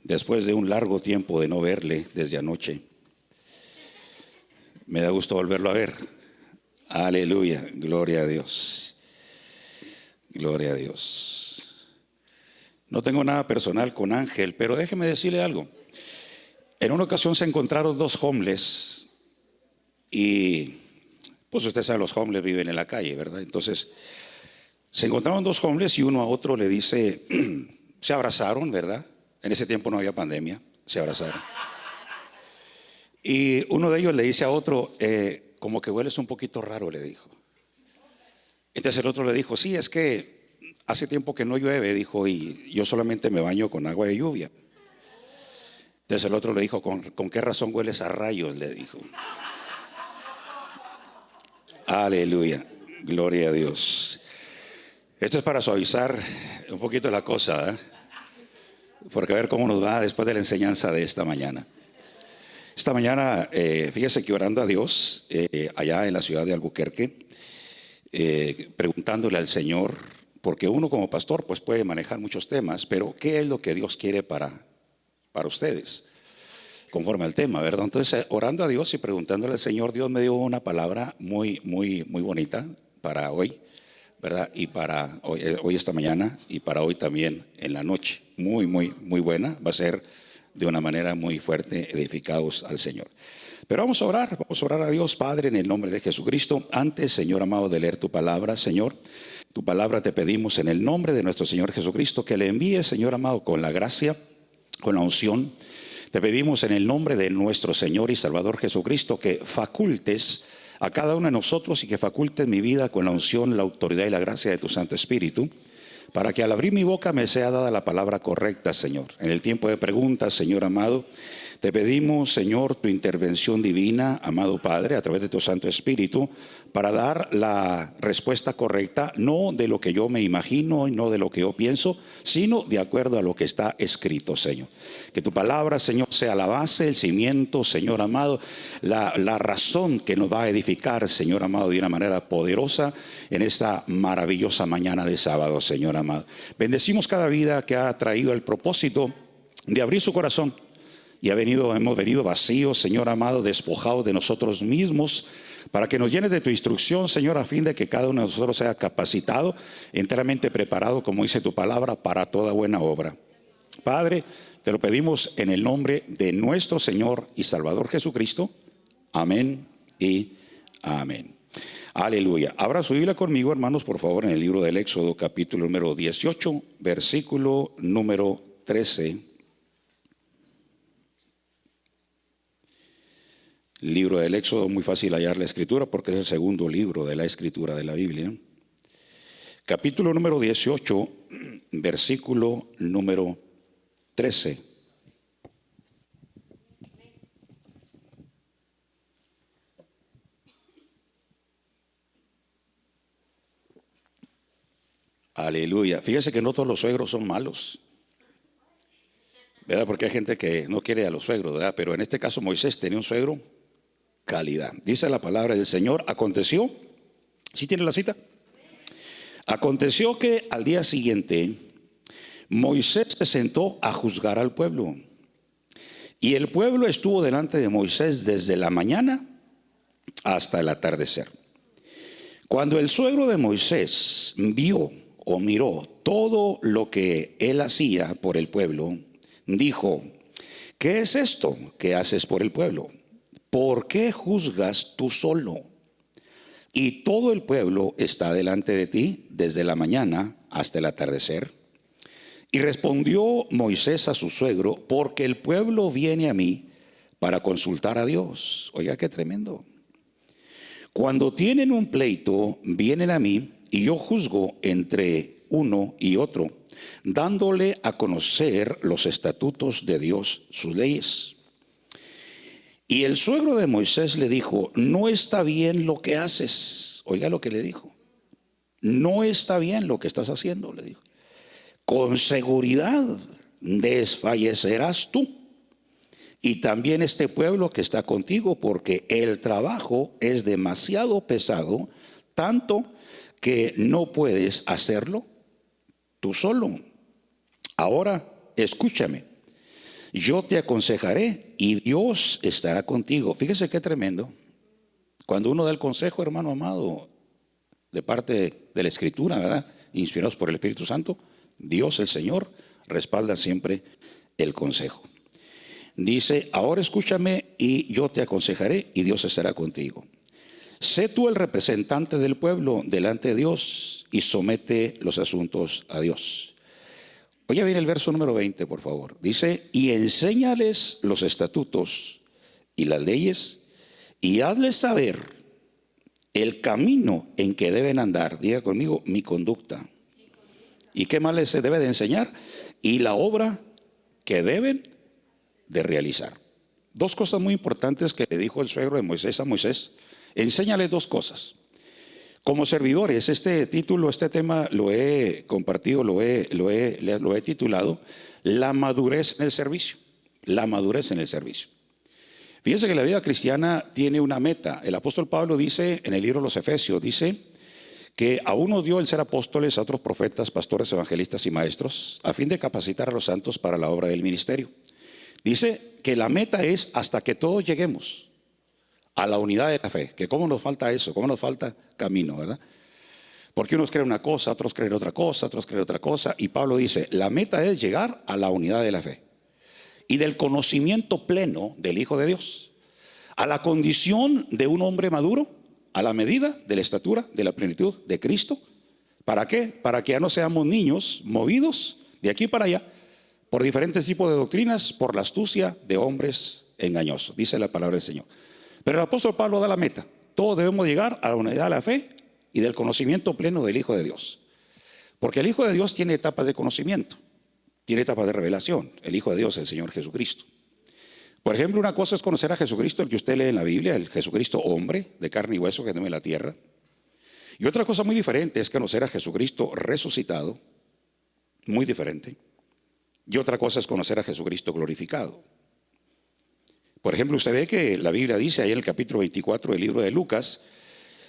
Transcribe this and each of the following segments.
después de un largo tiempo de no verle desde anoche. Me da gusto volverlo a ver. Aleluya, gloria a Dios. Gloria a Dios. No tengo nada personal con Ángel, pero déjeme decirle algo. En una ocasión se encontraron dos homeless y pues usted sabe, los homeless viven en la calle, ¿verdad? Entonces se encontraron dos homeless y uno a otro le dice, se abrazaron, ¿verdad? En ese tiempo no había pandemia, se abrazaron. Y uno de ellos le dice a otro, como que hueles un poquito raro, le dijo. Entonces el otro le dijo, sí, es que hace tiempo que no llueve, dijo, y yo solamente me baño con agua de lluvia. Entonces el otro le dijo, ¿con qué razón hueles a rayos?, le dijo. Aleluya, gloria a Dios. Esto es para suavizar un poquito la cosa, ¿eh? Porque a ver cómo nos va después de la enseñanza de esta mañana. Esta mañana, fíjese que orando a Dios, allá en la ciudad de Albuquerque, preguntándole al Señor, porque uno como pastor pues puede manejar muchos temas, pero ¿qué es lo que Dios quiere para ustedes? Conforme al tema, ¿verdad? Entonces, orando a Dios y preguntándole al Señor, Dios me dio una palabra muy bonita para hoy, ¿verdad? Y para hoy esta mañana y para hoy también en la noche. Muy buena. Va a ser de una manera muy fuerte, edificados al Señor. Pero vamos a orar a Dios, Padre, en el nombre de Jesucristo. Antes, Señor amado, de leer tu palabra, Señor, tu palabra te pedimos en el nombre de nuestro Señor Jesucristo, que le envíes, Señor amado, con la gracia, con la unción. Te pedimos en el nombre de nuestro Señor y Salvador Jesucristo que facultes a cada uno de nosotros y que facultes mi vida con la unción, la autoridad y la gracia de tu Santo Espíritu, para que al abrir mi boca me sea dada la palabra correcta, Señor. En el tiempo de preguntas, Señor amado, te pedimos, Señor, tu intervención divina, amado Padre, a través de tu Santo Espíritu, para dar la respuesta correcta, no de lo que yo me imagino y no de lo que yo pienso, sino de acuerdo a lo que está escrito, Señor. Que tu palabra, Señor, sea la base, el cimiento, Señor amado, la razón que nos va a edificar, Señor amado, de una manera poderosa en esta maravillosa mañana de sábado, Señor amado. Bendecimos cada vida que ha traído el propósito de abrir su corazón. Y hemos venido vacíos, Señor amado, despojados de nosotros mismos, para que nos llenes de tu instrucción, Señor, a fin de que cada uno de nosotros sea capacitado, enteramente preparado, como dice tu palabra, para toda buena obra. Padre, te lo pedimos en el nombre de nuestro Señor y Salvador Jesucristo. Amén y amén. Aleluya. Abra su Biblia conmigo, hermanos, por favor, en el libro del Éxodo, capítulo número 18, versículo número 13. Libro del Éxodo, muy fácil hallar la escritura porque es el segundo libro de la escritura de la Biblia. Capítulo número 18, versículo número 13. Aleluya. Fíjese que no todos los suegros son malos, ¿verdad? Porque hay gente que no quiere a los suegros, ¿verdad? Pero en este caso Moisés tenía un suegro calidad. Dice la palabra del Señor, aconteció, ¿sí tiene la cita? Aconteció que al día siguiente Moisés se sentó a juzgar al pueblo. Y el pueblo estuvo delante de Moisés desde la mañana hasta el atardecer. Cuando el suegro de Moisés vio o miró todo lo que él hacía por el pueblo, dijo, ¿qué es esto que haces por el pueblo? ¿Por qué juzgas tú solo? Y todo el pueblo está delante de ti desde la mañana hasta el atardecer. Y respondió Moisés a su suegro, porque el pueblo viene a mí para consultar a Dios. Oiga, qué tremendo. Cuando tienen un pleito, vienen a mí y yo juzgo entre uno y otro, dándole a conocer los estatutos de Dios, sus leyes. Y el suegro de Moisés le dijo, no está bien lo que haces. Oiga lo que le dijo. No está bien lo que estás haciendo, le dijo. Con seguridad desfallecerás tú y también este pueblo que está contigo, porque el trabajo es demasiado pesado, tanto que no puedes hacerlo tú solo. Ahora, escúchame. yo te aconsejaré y Dios estará contigo. Fíjese qué tremendo. Cuando uno da el consejo, hermano amado, de parte de la Escritura, ¿verdad?, inspirados por el Espíritu Santo, Dios el Señor respalda siempre el consejo. Dice, ahora escúchame y yo te aconsejaré y Dios estará contigo. Sé tú el representante del pueblo delante de Dios y somete los asuntos a Dios. Oye bien el verso número 20, por favor. Dice, y enséñales los estatutos y las leyes y hazles saber el camino en que deben andar. Diga conmigo, mi conducta. ¿Y qué más les debe de enseñar? Y la obra que deben de realizar. Dos cosas muy importantes que le dijo el suegro de Moisés a Moisés. Enséñale dos cosas. Como servidores, este título, este tema lo he compartido, lo he titulado La madurez en el servicio. La madurez en el servicio. Fíjense que la vida cristiana tiene una meta. El apóstol Pablo dice en el libro de los Efesios, dice que a unos dio el ser apóstoles, a otros profetas, pastores, evangelistas y maestros, a fin de capacitar a los santos para la obra del ministerio. Dice que la meta es hasta que todos lleguemos a la unidad de la fe. Que cómo nos falta eso, cómo nos falta camino, ¿verdad? Porque unos creen una cosa, otros creen otra cosa, otros creen otra cosa. Y Pablo dice, la meta es llegar a la unidad de la fe y del conocimiento pleno del Hijo de Dios, a la condición de un hombre maduro, a la medida de la estatura, de la plenitud de Cristo. ¿Para qué? Para que ya no seamos niños movidos de aquí para allá por diferentes tipos de doctrinas, por la astucia de hombres engañosos, dice la palabra del Señor. Pero el apóstol Pablo da la meta. Todos debemos llegar a la unidad de la fe y del conocimiento pleno del Hijo de Dios. Porque el Hijo de Dios tiene etapas de conocimiento, tiene etapas de revelación. El Hijo de Dios, el Señor Jesucristo. Por ejemplo, una cosa es conocer a Jesucristo, el que usted lee en la Biblia, el Jesucristo hombre, de carne y hueso que anduvo en la tierra. Y otra cosa muy diferente es conocer a Jesucristo resucitado, muy diferente. Y otra cosa es conocer a Jesucristo glorificado. Por ejemplo, usted ve que la Biblia dice ahí en el capítulo 24 del libro de Lucas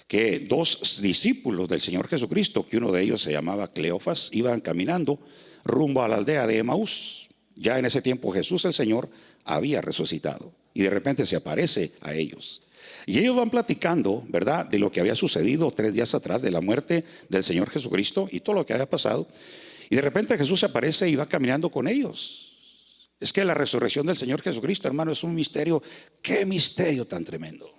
que dos discípulos del Señor Jesucristo, que uno de ellos se llamaba Cleofas, iban caminando rumbo a la aldea de Emaús. Ya en ese tiempo Jesús el Señor había resucitado y de repente se aparece a ellos. Y ellos van platicando, ¿verdad?, de lo que había sucedido 3 días atrás, de la muerte del Señor Jesucristo y todo lo que había pasado. Y de repente Jesús se aparece y va caminando con ellos. Es que la resurrección del Señor Jesucristo, hermano, es un misterio. ¡Qué misterio tan tremendo!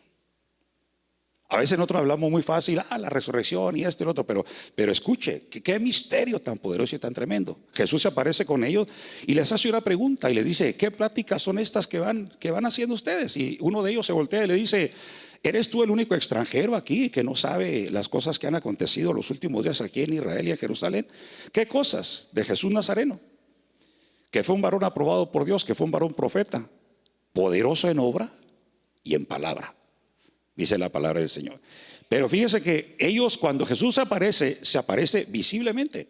A veces nosotros hablamos muy fácil, la resurrección y esto y lo otro, pero escuche, qué misterio tan poderoso y tan tremendo. Jesús se aparece con ellos y les hace una pregunta y le dice, ¿qué pláticas son estas que van haciendo ustedes? Y uno de ellos se voltea y le dice, ¿eres tú el único extranjero aquí que no sabe las cosas que han acontecido los últimos días aquí en Israel y en Jerusalén? ¿Qué cosas? De Jesús Nazareno, que fue un varón aprobado por Dios, que fue un varón profeta, poderoso en obra y en palabra, dice la palabra del Señor. Pero fíjese que ellos, cuando Jesús aparece, se aparece visiblemente.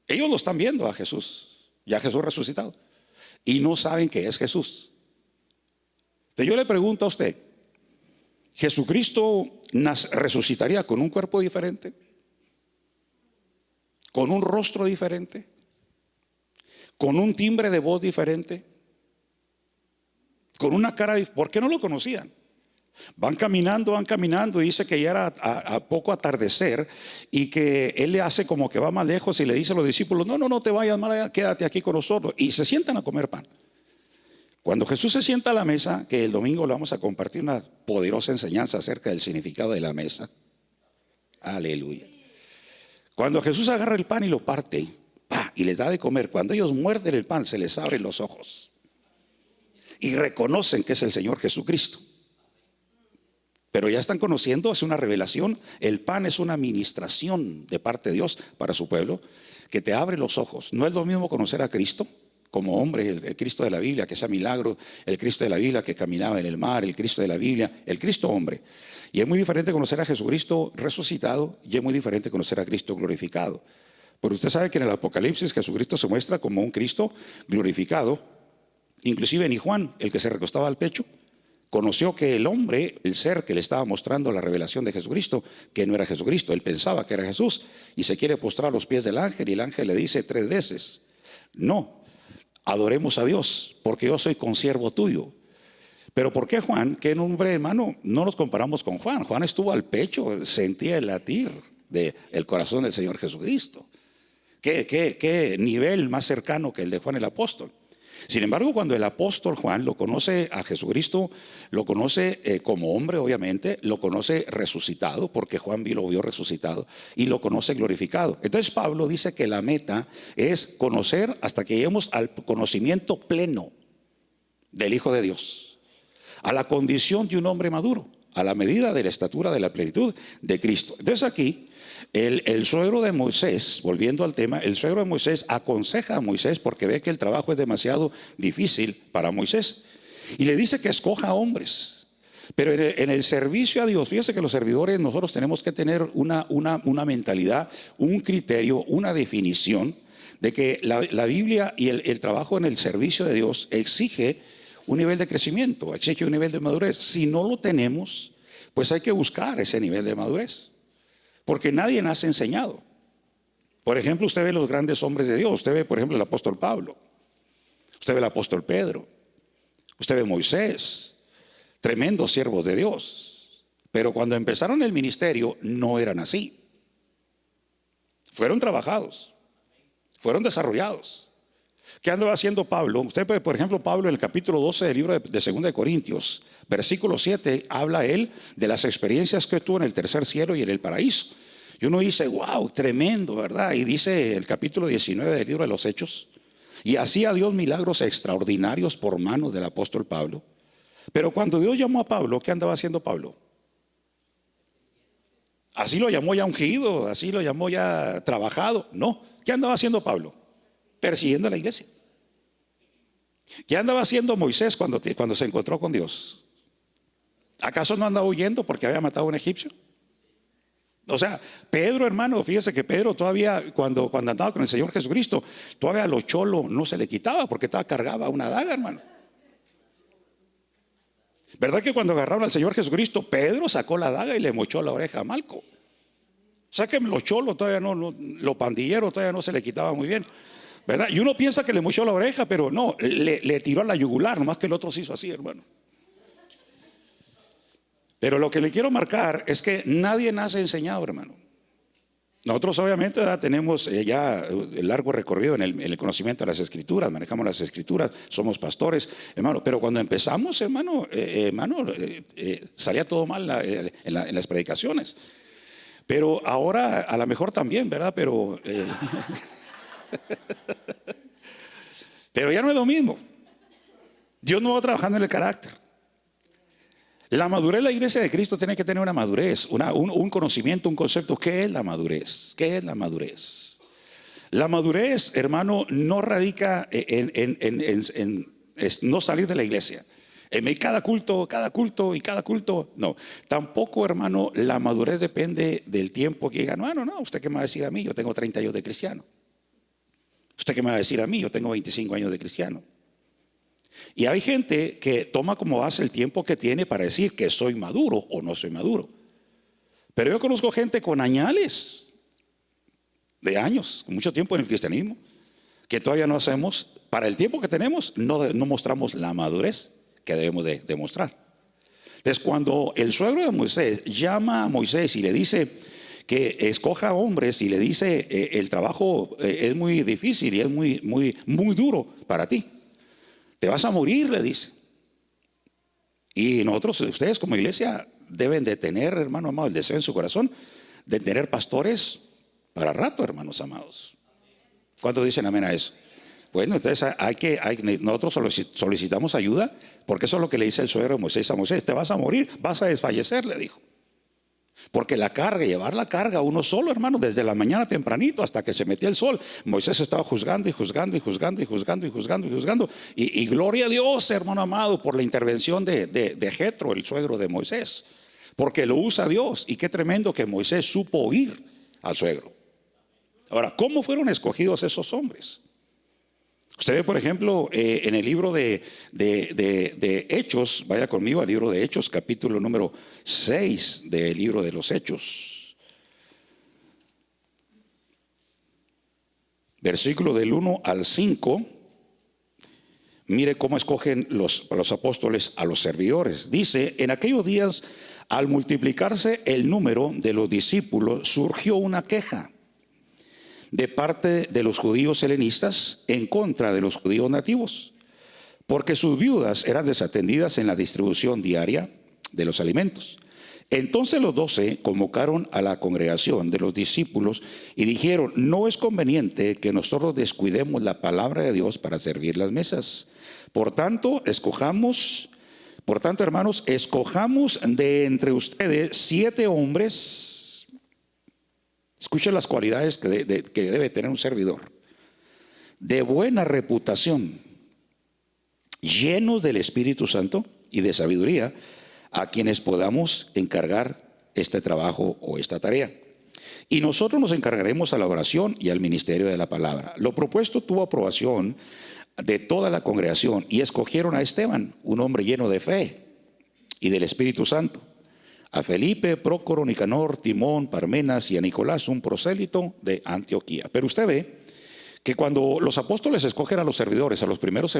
Ellos lo están viendo a Jesús, ya Jesús resucitado, y no saben que es Jesús. Entonces yo le pregunto a usted, ¿Jesucristo resucitaría con un cuerpo diferente? ¿Con un rostro diferente? ¿Con un timbre de voz diferente? ¿Con una cara diferente? ¿Por qué no lo conocían? Van caminando y dice que ya era a poco atardecer y que él le hace como que va más lejos y le dice a los discípulos, no te vayas más allá, quédate aquí con nosotros. Y se sientan a comer pan. Cuando Jesús se sienta a la mesa, que el domingo le vamos a compartir una poderosa enseñanza acerca del significado de la mesa. Aleluya. Cuando Jesús agarra el pan y lo parte y les da de comer, cuando ellos muerden el pan se les abren los ojos y reconocen que es el Señor Jesucristo. Pero ya están conociendo, es una revelación. El pan es una ministración de parte de Dios para su pueblo que te abre los ojos. No es lo mismo conocer a Cristo como hombre, el Cristo de la Biblia, que sea milagro, el Cristo de la Biblia que caminaba en el mar, el Cristo de la Biblia, el Cristo hombre. Y es muy diferente conocer a Jesucristo resucitado y es muy diferente conocer a Cristo glorificado. Porque usted sabe que en el Apocalipsis Jesucristo se muestra como un Cristo glorificado. Inclusive ni Juan, el que se recostaba al pecho, conoció que el hombre, el ser que le estaba mostrando la revelación de Jesucristo, que no era Jesucristo, él pensaba que era Jesús y se quiere postrar a los pies del ángel y el ángel le dice 3 veces, no, adoremos a Dios, porque yo soy consiervo tuyo. Pero ¿por qué Juan? ¿Qué nombre, hermano? No nos comparamos con Juan. Juan estuvo al pecho, sentía el latir del corazón del Señor Jesucristo. ¿Qué nivel más cercano que el de Juan el apóstol? Sin embargo, cuando el apóstol Juan lo conoce a Jesucristo, lo conoce como hombre, obviamente, lo conoce resucitado, porque Juan lo vio resucitado, y lo conoce glorificado. Entonces Pablo dice que la meta es conocer hasta que lleguemos al conocimiento pleno del Hijo de Dios, a la condición de un hombre maduro, a la medida de la estatura de la plenitud de Cristo. Entonces aquí el suegro de Moisés, volviendo al tema, el suegro de Moisés aconseja a Moisés porque ve que el trabajo es demasiado difícil para Moisés, y le dice que escoja hombres. Pero en el servicio a Dios, fíjese que los servidores nosotros tenemos que tener una mentalidad, un criterio, una definición de que la Biblia y el trabajo en el servicio de Dios exige un nivel de crecimiento, exige un nivel de madurez. Si no lo tenemos, pues hay que buscar ese nivel de madurez, porque nadie nace enseñado. Por ejemplo, usted ve los grandes hombres de Dios. Usted ve, por ejemplo, el apóstol Pablo, usted ve el apóstol Pedro, usted ve Moisés, tremendos siervos de Dios. Pero cuando empezaron el ministerio no eran así. Fueron trabajados, fueron desarrollados. ¿Qué andaba haciendo Pablo? Usted ve, por ejemplo, Pablo en el capítulo 12 del libro de 2 de Corintios, versículo 7, habla él de las experiencias que tuvo en el tercer cielo y en el paraíso. Y uno dice, wow, tremendo, ¿verdad? Y dice el capítulo 19 del libro de los Hechos, y hacía Dios milagros extraordinarios por manos del apóstol Pablo. Pero cuando Dios llamó a Pablo, ¿qué andaba haciendo Pablo? Así lo llamó ya ungido, así lo llamó ya trabajado. No, ¿qué andaba haciendo Pablo? Persiguiendo a la iglesia. ¿Qué andaba haciendo Moisés cuando se encontró con Dios? ¿Acaso no andaba huyendo porque había matado a un egipcio? O sea, Pedro, hermano, fíjese que Pedro todavía cuando andaba con el Señor Jesucristo, todavía a lo cholo no se le quitaba porque cargaba una daga, hermano. ¿Verdad que cuando agarraron al Señor Jesucristo, Pedro sacó la daga y le mochó la oreja a Malco? O sea que los cholos todavía no, los pandilleros todavía no se le quitaba muy bien, ¿verdad? Y uno piensa que le mochó la oreja, pero no, le tiró a la yugular, nomás que el otro se hizo así, hermano. Pero lo que le quiero marcar es que nadie nace enseñado, hermano. Nosotros obviamente tenemos ya el largo recorrido en el conocimiento de las escrituras, manejamos las escrituras, somos pastores, hermano. Pero cuando empezamos, hermano, salía todo mal en las predicaciones. Pero ahora a lo mejor también, ¿verdad? Pero ya no es lo mismo. Dios no va trabajando en el carácter. La madurez, la iglesia de Cristo tiene que tener una madurez, un conocimiento, un concepto. ¿Qué es la madurez? ¿Qué es la madurez? La madurez, hermano, no radica en no salir de la iglesia. En cada culto, no. Tampoco, hermano, la madurez depende del tiempo que diga, no, ¿usted qué me va a decir a mí? Yo tengo 30 años de cristiano. ¿Usted qué me va a decir a mí? Yo tengo 25 años de cristiano. Y hay gente que toma como base el tiempo que tiene para decir que soy maduro o no soy maduro. Pero yo conozco gente con añales de años, con mucho tiempo en el cristianismo, que todavía no hacemos, para el tiempo que tenemos, no mostramos la madurez que debemos de demostrar. Entonces, cuando el suegro de Moisés llama a Moisés y le dice que escoja hombres y le dice el trabajo es muy difícil y es muy duro para ti, te vas a morir, le dice. Y nosotros, ustedes como iglesia, deben de tener, hermano amado, el deseo en su corazón de tener pastores para rato, hermanos amados. ¿Cuántos dicen amén a eso? Bueno, entonces nosotros solicitamos ayuda, porque eso es lo que le dice el suegro de Moisés a Moisés. Te vas a morir, vas a desfallecer, le dijo. Porque llevar la carga uno solo, hermano, desde la mañana tempranito hasta que se metía el sol, Moisés estaba juzgando y gloria a Dios, hermano amado, por la intervención de Jetro, el suegro de Moisés, porque lo usa Dios. Y qué tremendo que Moisés supo oír al suegro. Ahora, ¿cómo fueron escogidos esos hombres? Usted ve, por ejemplo, en el libro de Hechos, vaya conmigo al libro de Hechos, capítulo número 6 del libro de los Hechos. Versículo del 1 al 5 Mire cómo escogen los apóstoles a los servidores. Dice, en aquellos días, al multiplicarse el número de los discípulos, surgió una queja de parte de los judíos helenistas en contra de los judíos nativos, porque sus viudas eran desatendidas en la distribución diaria de los alimentos. Entonces los 12 convocaron a la congregación de los discípulos y dijeron: no es conveniente que nosotros descuidemos la palabra de Dios para servir las mesas. Por tanto, hermanos, escojamos de entre ustedes 7 hombres. Escuchen las cualidades que debe tener un servidor: de buena reputación, llenos del Espíritu Santo y de sabiduría, a quienes podamos encargar este trabajo o esta tarea. Y nosotros nos encargaremos a la oración y al ministerio de la palabra. Lo propuesto tuvo aprobación de toda la congregación y escogieron a Esteban, un hombre lleno de fe y del Espíritu Santo, a Felipe, Prócoro, Nicanor, Timón, Parmenas y a Nicolás, un prosélito de Antioquía. Pero usted ve que cuando los apóstoles escogen a los servidores, a los primeros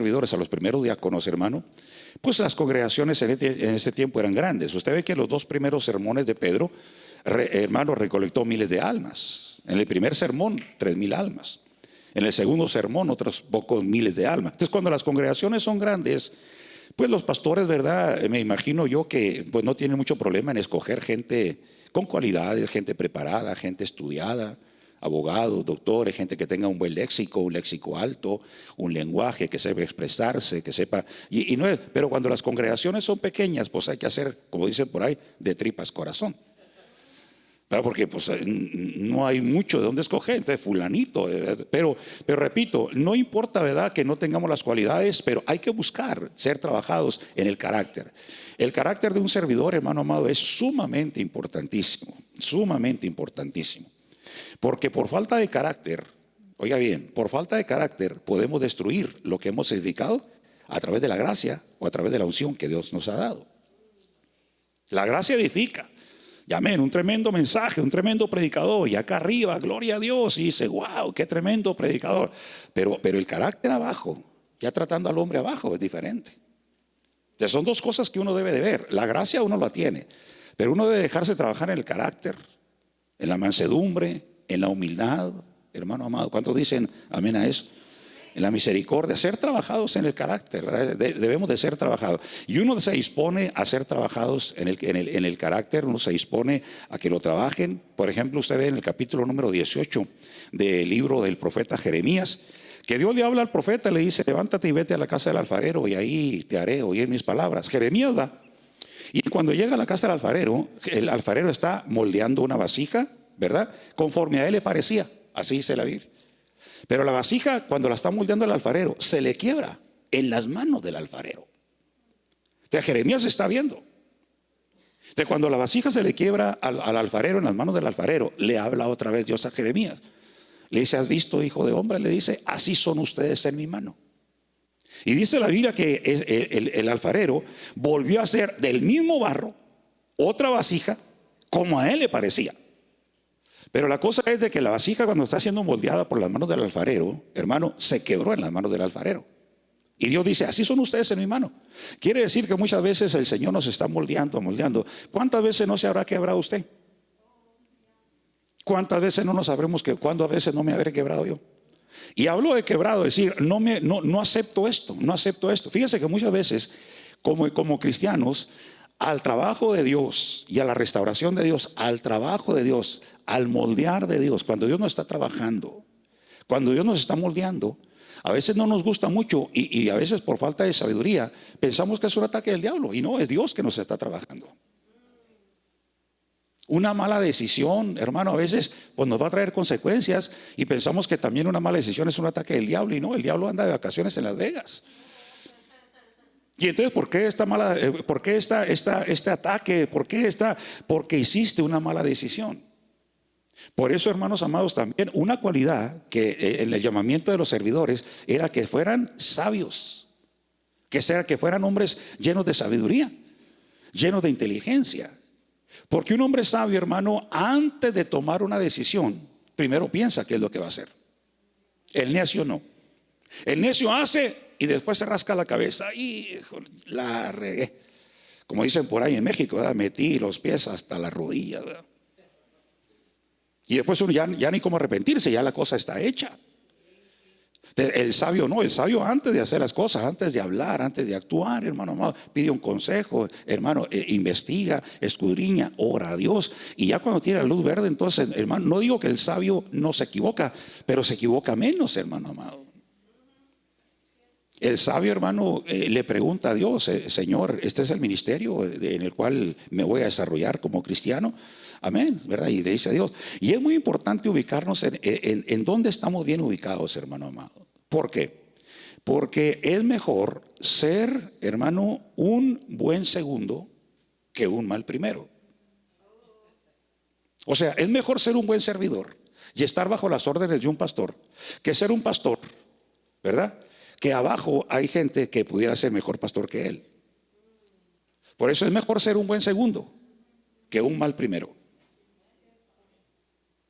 diáconos, hermano, pues las congregaciones en ese tiempo eran grandes. Usted ve que los 2 primeros sermones de Pedro, hermano, recolectó miles de almas. En el primer sermón, 3,000 almas. En el segundo sermón, otros pocos miles de almas. Entonces, cuando las congregaciones son grandes, pues los pastores, ¿verdad? Me imagino yo que pues no tienen mucho problema en escoger gente con cualidades, gente preparada, gente estudiada, abogados, doctores, gente que tenga un buen léxico, un léxico alto, un lenguaje que sepa expresarse, que sepa. Pero cuando las congregaciones son pequeñas, pues hay que hacer, como dicen por ahí, de tripas corazón. Porque pues no hay mucho de dónde escoger, entonces fulanito. Pero repito, no importa, ¿verdad?, que no tengamos las cualidades, pero hay que buscar ser trabajados en el carácter. El carácter de un servidor, hermano amado, es sumamente importantísimo, sumamente importantísimo. Porque por falta de carácter, oiga bien, por falta de carácter podemos destruir lo que hemos edificado a través de la gracia o a través de la unción que Dios nos ha dado. La gracia edifica. Y amén, un tremendo mensaje, un tremendo predicador, y acá arriba, gloria a Dios, y dice, wow, qué tremendo predicador. Pero el carácter abajo, ya tratando al hombre abajo, es diferente. Entonces son 2 cosas que uno debe de ver. La gracia uno la tiene, pero uno debe dejarse trabajar en el carácter, en la mansedumbre, en la humildad, hermano amado. ¿Cuántos dicen amén a eso? En la misericordia, ser trabajados en el carácter. Debemos de ser trabajados. Y uno se dispone a ser trabajados en el carácter. Uno se dispone a que lo trabajen. Por ejemplo, usted ve en el capítulo número 18 del libro del profeta Jeremías, que Dios le habla al profeta y le dice: levántate y vete a la casa del alfarero y ahí te haré oír mis palabras. Jeremías va. Y cuando llega a la casa del el alfarero está moldeando una vasija, ¿verdad?, conforme a él le parecía. Así dice la Biblia. Pero la vasija, cuando la está moldeando el alfarero, se le quiebra en las manos del alfarero. Entonces Jeremías está viendo. Entonces cuando la vasija se le quiebra al alfarero, en las manos del alfarero, le habla otra vez Dios a Jeremías. Le dice: ¿has visto, hijo de hombre? Le dice: así son ustedes en mi mano. Y dice la Biblia que el alfarero volvió a hacer del mismo barro otra vasija como a él le parecía. Pero la cosa es de que la vasija, cuando está siendo moldeada por las manos del alfarero, hermano, se quebró en las manos del alfarero. Y Dios dice: así son ustedes en mi mano. Quiere decir que muchas veces el Señor nos está moldeando. ¿Cuántas veces no se habrá quebrado usted? ¿Cuántas veces no nos sabremos que cuántas veces no me habré quebrado yo? Y hablo de quebrado, decir, no acepto esto, no acepto esto. Fíjese que muchas veces, como cristianos, al trabajo de Dios y a la restauración de Dios, al trabajo de Dios, al moldear de Dios, cuando Dios nos está trabajando, cuando Dios nos está moldeando, a veces no nos gusta mucho y a veces por falta de sabiduría pensamos que es un ataque del diablo, y no, es Dios que nos está trabajando. Una mala decisión, hermano, a veces pues nos va a traer consecuencias, y pensamos que también una mala decisión es un ataque del diablo, y no, el diablo anda de vacaciones en Las Vegas. Y entonces, ¿por qué este ataque? Porque hiciste una mala decisión. Por eso, hermanos amados, también una cualidad que en el llamamiento de los servidores era que fueran sabios, que fueran hombres llenos de sabiduría, llenos de inteligencia. Porque un hombre sabio, hermano, antes de tomar una decisión, primero piensa qué es lo que va a hacer. El necio no. El necio hace y después se rasca la cabeza. Hijo, la regué. Como dicen por ahí en México, ¿verdad? Metí los pies hasta las rodillas, ¿verdad? Y después uno ya ni cómo arrepentirse, ya la cosa está hecha. El sabio no, el sabio antes de hacer las cosas, antes de hablar, antes de actuar, hermano amado, pide un consejo, hermano, investiga, escudriña, ora a Dios. Y ya cuando tiene la luz verde, entonces, hermano, no digo que el sabio no se equivoca, pero se equivoca menos, hermano amado. El sabio, hermano, le pregunta a Dios, Señor, este es el ministerio en el cual me voy a desarrollar como cristiano. Amén, ¿verdad? Y le dice a Dios. Y es muy importante ubicarnos en dónde estamos bien ubicados, hermano amado. ¿Por qué? Porque es mejor ser, hermano, un buen segundo que un mal primero. O sea, es mejor ser un buen servidor y estar bajo las órdenes de un pastor que ser un pastor, ¿verdad? Que abajo hay gente que pudiera ser mejor pastor que él. Por eso es mejor ser un buen segundo que un mal primero.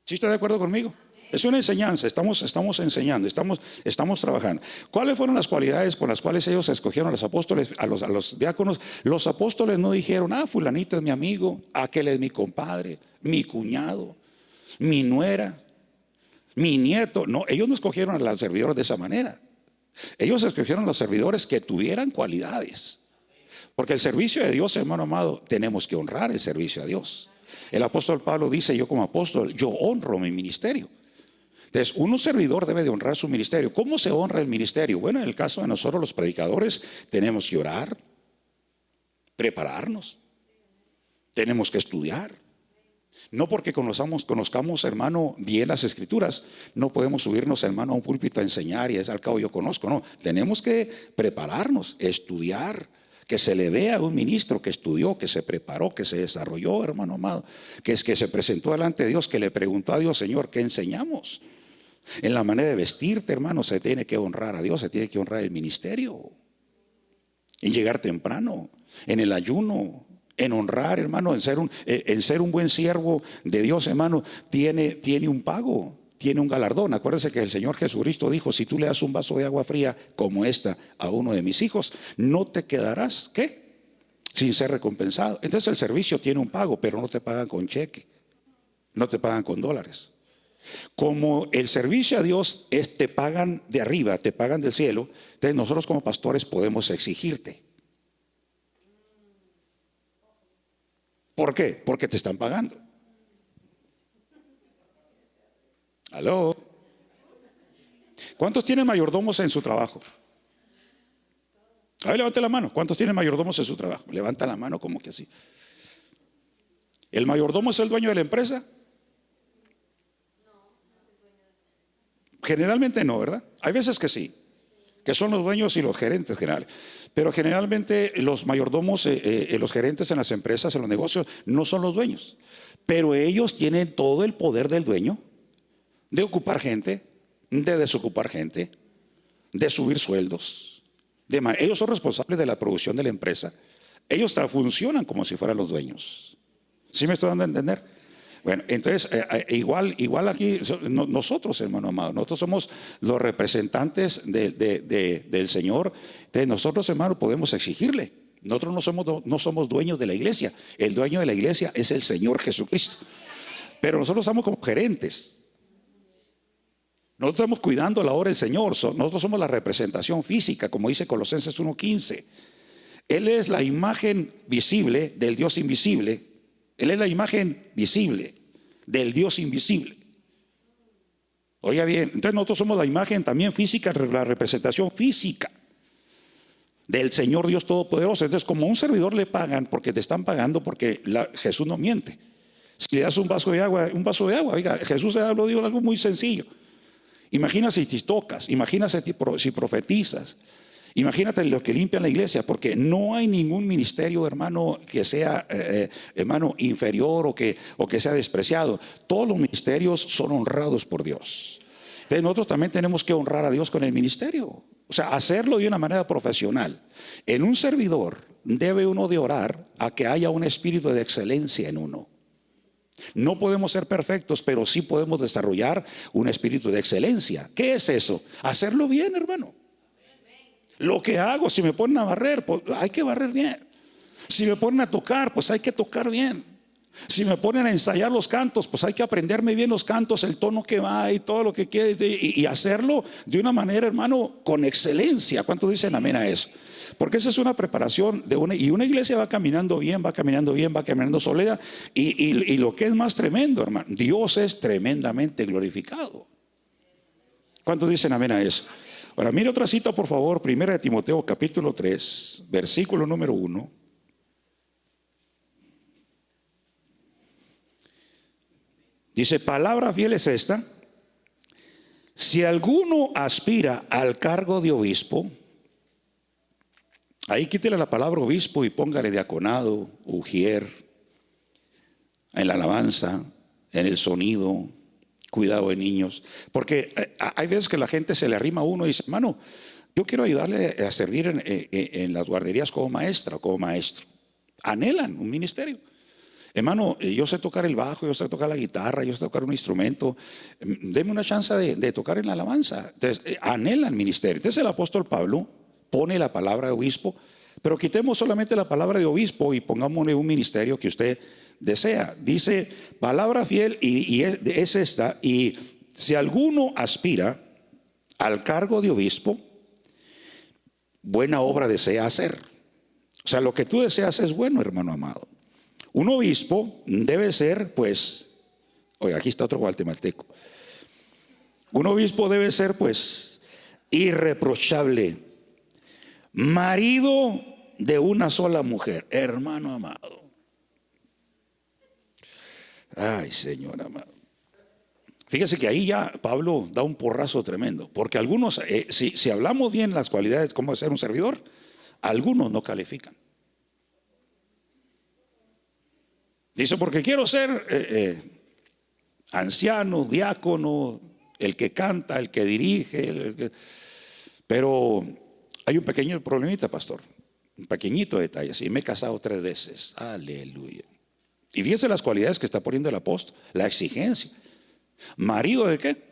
¿Sí está de acuerdo conmigo? Es una enseñanza, estamos enseñando, estamos trabajando. ¿Cuáles fueron las cualidades con las cuales ellos escogieron a los apóstoles, a los diáconos? Los apóstoles no dijeron, fulanito es mi amigo, aquel es mi compadre, mi cuñado, mi nuera, mi nieto. No, ellos no escogieron a los servidores de esa manera. Ellos escogieron a los servidores que tuvieran cualidades. Porque el servicio de Dios, hermano amado, tenemos que honrar el servicio a Dios. El apóstol Pablo dice, yo como apóstol, yo honro mi ministerio. Entonces, un servidor debe de honrar su ministerio. ¿Cómo se honra el ministerio? Bueno, en el caso de nosotros los predicadores, tenemos que orar, prepararnos, tenemos que estudiar. No porque conozcamos, hermano, bien las escrituras, no podemos subirnos, hermano, a un púlpito a enseñar y es al cabo yo conozco. No, tenemos que prepararnos, estudiar, que se le vea a un ministro que estudió, que se preparó, que se desarrolló, hermano amado, que se presentó delante de Dios, que le preguntó a Dios, Señor, ¿qué enseñamos? En la manera de vestirte, hermano, se tiene que honrar a Dios, se tiene que honrar el ministerio. En llegar temprano, en el ayuno, en honrar, hermano, en ser un buen siervo de Dios, hermano, tiene un pago, tiene un galardón. Acuérdense que el Señor Jesucristo dijo, si tú le das un vaso de agua fría como esta a uno de mis hijos, no te quedarás, ¿qué? Sin ser recompensado. Entonces el servicio tiene un pago, pero no te pagan con cheque, no te pagan con dólares. Como el servicio a Dios te pagan de arriba, te pagan del cielo, entonces nosotros como pastores podemos exigirte. ¿Por qué? Porque te están pagando. ¿Aló? ¿Cuántos tienen mayordomos en su trabajo? A ver, levante la mano. ¿Cuántos tienen mayordomos en su trabajo? Levanta la mano como que así. ¿El mayordomo es el dueño de la empresa? Generalmente no, ¿verdad? Hay veces que sí, que son los dueños y los gerentes generales. Pero generalmente los mayordomos, los gerentes en las empresas, en los negocios, no son los dueños. Pero ellos tienen todo el poder del dueño de ocupar gente, de desocupar gente, de subir sueldos. Ellos son responsables de la producción de la empresa. Ellos funcionan como si fueran los dueños. ¿Sí me estoy dando a entender? Bueno, entonces igual aquí nosotros, hermano amado, nosotros somos los representantes del Señor. Entonces nosotros, hermano, podemos exigirle. Nosotros no somos dueños de la iglesia. El dueño de la iglesia es el Señor Jesucristo. Pero nosotros estamos como gerentes. Nosotros estamos cuidando la obra del Señor. Nosotros somos la representación física, como dice Colosenses 1:15. Él es la imagen visible del Dios invisible. Él es la imagen visible del Dios invisible. Oiga bien, entonces nosotros somos la imagen también física, la representación física del Señor Dios Todopoderoso. Entonces, como a un servidor le pagan porque te están pagando, porque Jesús no miente. Si le das un vaso de agua, oiga, Jesús habló de algo muy sencillo. Imagínate si tocas, imagínate si profetizas. Imagínate los que limpian la iglesia, porque no hay ningún ministerio, hermano, que sea, hermano, inferior o que sea despreciado. Todos los ministerios son honrados por Dios. Entonces nosotros también tenemos que honrar a Dios con el ministerio. O sea, hacerlo de una manera profesional. En un servidor debe uno de orar a que haya un espíritu de excelencia en uno. No podemos ser perfectos, pero sí podemos desarrollar un espíritu de excelencia. ¿Qué es eso? Hacerlo bien, hermano. Lo que hago, si me ponen a barrer, pues hay que barrer bien. Si me ponen a tocar, pues hay que tocar bien. Si me ponen a ensayar los cantos, pues hay que aprenderme bien los cantos, el tono que va y todo lo que quiere, y hacerlo de una manera, hermano, con excelencia. ¿Cuántos dicen amén a eso? Porque esa es una preparación de una iglesia va caminando bien, va caminando bien, va caminando sólida. Y lo que es más tremendo, hermano, Dios es tremendamente glorificado. ¿Cuántos dicen amén a eso? Ahora, mire otra cita, por favor, 1 Timoteo capítulo 3, versículo número 1. Dice, palabra fiel es esta: si alguno aspira al cargo de obispo, ahí quítele la palabra obispo y póngale diaconado, ujier, en la alabanza, en el sonido, cuidado de niños. Porque hay veces que la gente se le arrima a uno y dice, hermano, yo quiero ayudarle a servir en las guarderías como maestra o como maestro. Anhelan un ministerio. Hermano, yo sé tocar el bajo, yo sé tocar la guitarra, yo sé tocar un instrumento. Deme una chance de tocar en la alabanza. Entonces, anhelan ministerio. Entonces el apóstol Pablo pone la palabra de obispo, pero quitemos solamente la palabra de obispo y pongámosle un ministerio que usted desea. Dice, palabra fiel, y es esta: y si alguno aspira al cargo de obispo, buena obra desea hacer. O sea, lo que tú deseas es bueno, hermano amado. Un obispo debe ser, pues, oiga, aquí está otro guatemalteco. Un obispo debe ser, pues, irreprochable, marido de una sola mujer, hermano amado. Ay, Señor amado. Fíjese que ahí ya Pablo da un porrazo tremendo, porque algunos, si hablamos bien las cualidades como ser un servidor, algunos no califican. Dice, porque quiero ser anciano, diácono, el que canta, el que dirige, pero hay un pequeño problemita, pastor, un pequeñito detalle. Sí, me he casado 3 veces, aleluya. Y fíjense las cualidades que está poniendo el apóstol, la exigencia. ¿Marido de qué?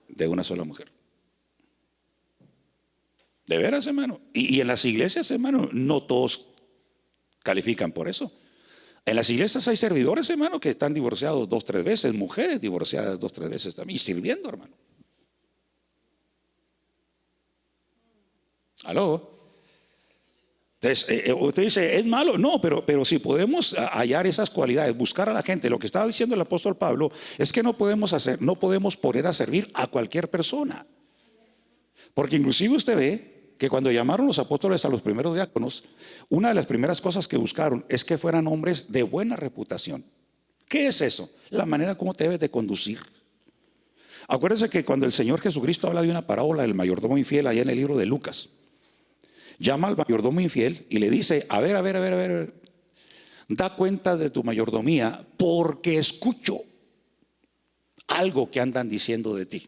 De una sola mujer. De veras, hermano. Y en las iglesias, hermano, no todos califican por eso. En las iglesias hay servidores, hermano, que están divorciados 2, 3 veces, mujeres divorciadas 2, 3 veces también, y sirviendo, hermano. ¿Aló? Entonces, usted dice, ¿es malo? No, pero si podemos hallar esas cualidades, buscar a la gente. Lo que estaba diciendo el apóstol Pablo es que no podemos poner a servir a cualquier persona. Porque inclusive usted ve que cuando llamaron los apóstoles a los primeros diáconos, una de las primeras cosas que buscaron es que fueran hombres de buena reputación. ¿Qué es eso? La manera como te debes de conducir. Acuérdense que cuando el Señor Jesucristo habla de una parábola del mayordomo infiel, allá en el libro de Lucas, llama al mayordomo infiel y le dice, a ver, da cuenta de tu mayordomía, porque escucho algo que andan diciendo de ti.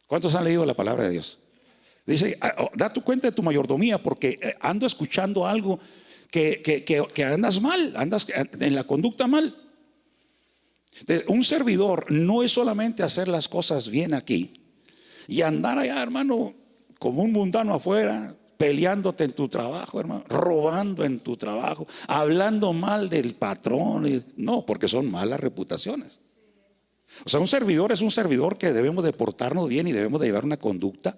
¿Cuántos han leído la palabra de Dios? Dice, da tu cuenta de tu mayordomía, porque ando escuchando algo que andas mal, andas en la conducta mal. Un servidor no es solamente hacer las cosas bien aquí y andar allá, hermano, como un mundano afuera, peleándote en tu trabajo, hermano, robando en tu trabajo, hablando mal del patrón. No, porque son malas reputaciones. O sea, un servidor es un servidor que debemos de portarnos bien y debemos de llevar una conducta,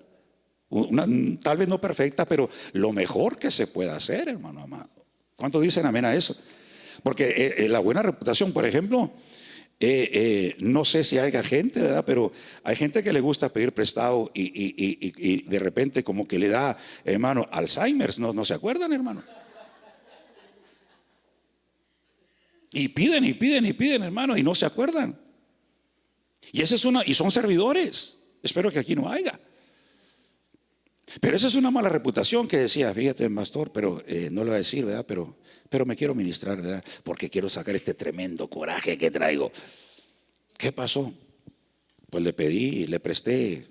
tal vez no perfecta, pero lo mejor que se pueda hacer, hermano amado. ¿Cuántos dicen amén a eso? Porque la buena reputación, por ejemplo, no sé si hay gente, ¿verdad? Pero hay gente que le gusta pedir prestado y de repente como que le da, hermano, Alzheimer. ¿No se acuerdan, hermano? Y piden, hermano, y no se acuerdan. Y son servidores. Espero que aquí no haya. Pero esa es una mala reputación que decía, fíjate, pastor, pero no lo voy a decir, ¿verdad? Pero me quiero ministrar, ¿verdad? Porque quiero sacar este tremendo coraje que traigo. ¿Qué pasó? Pues le pedí y le presté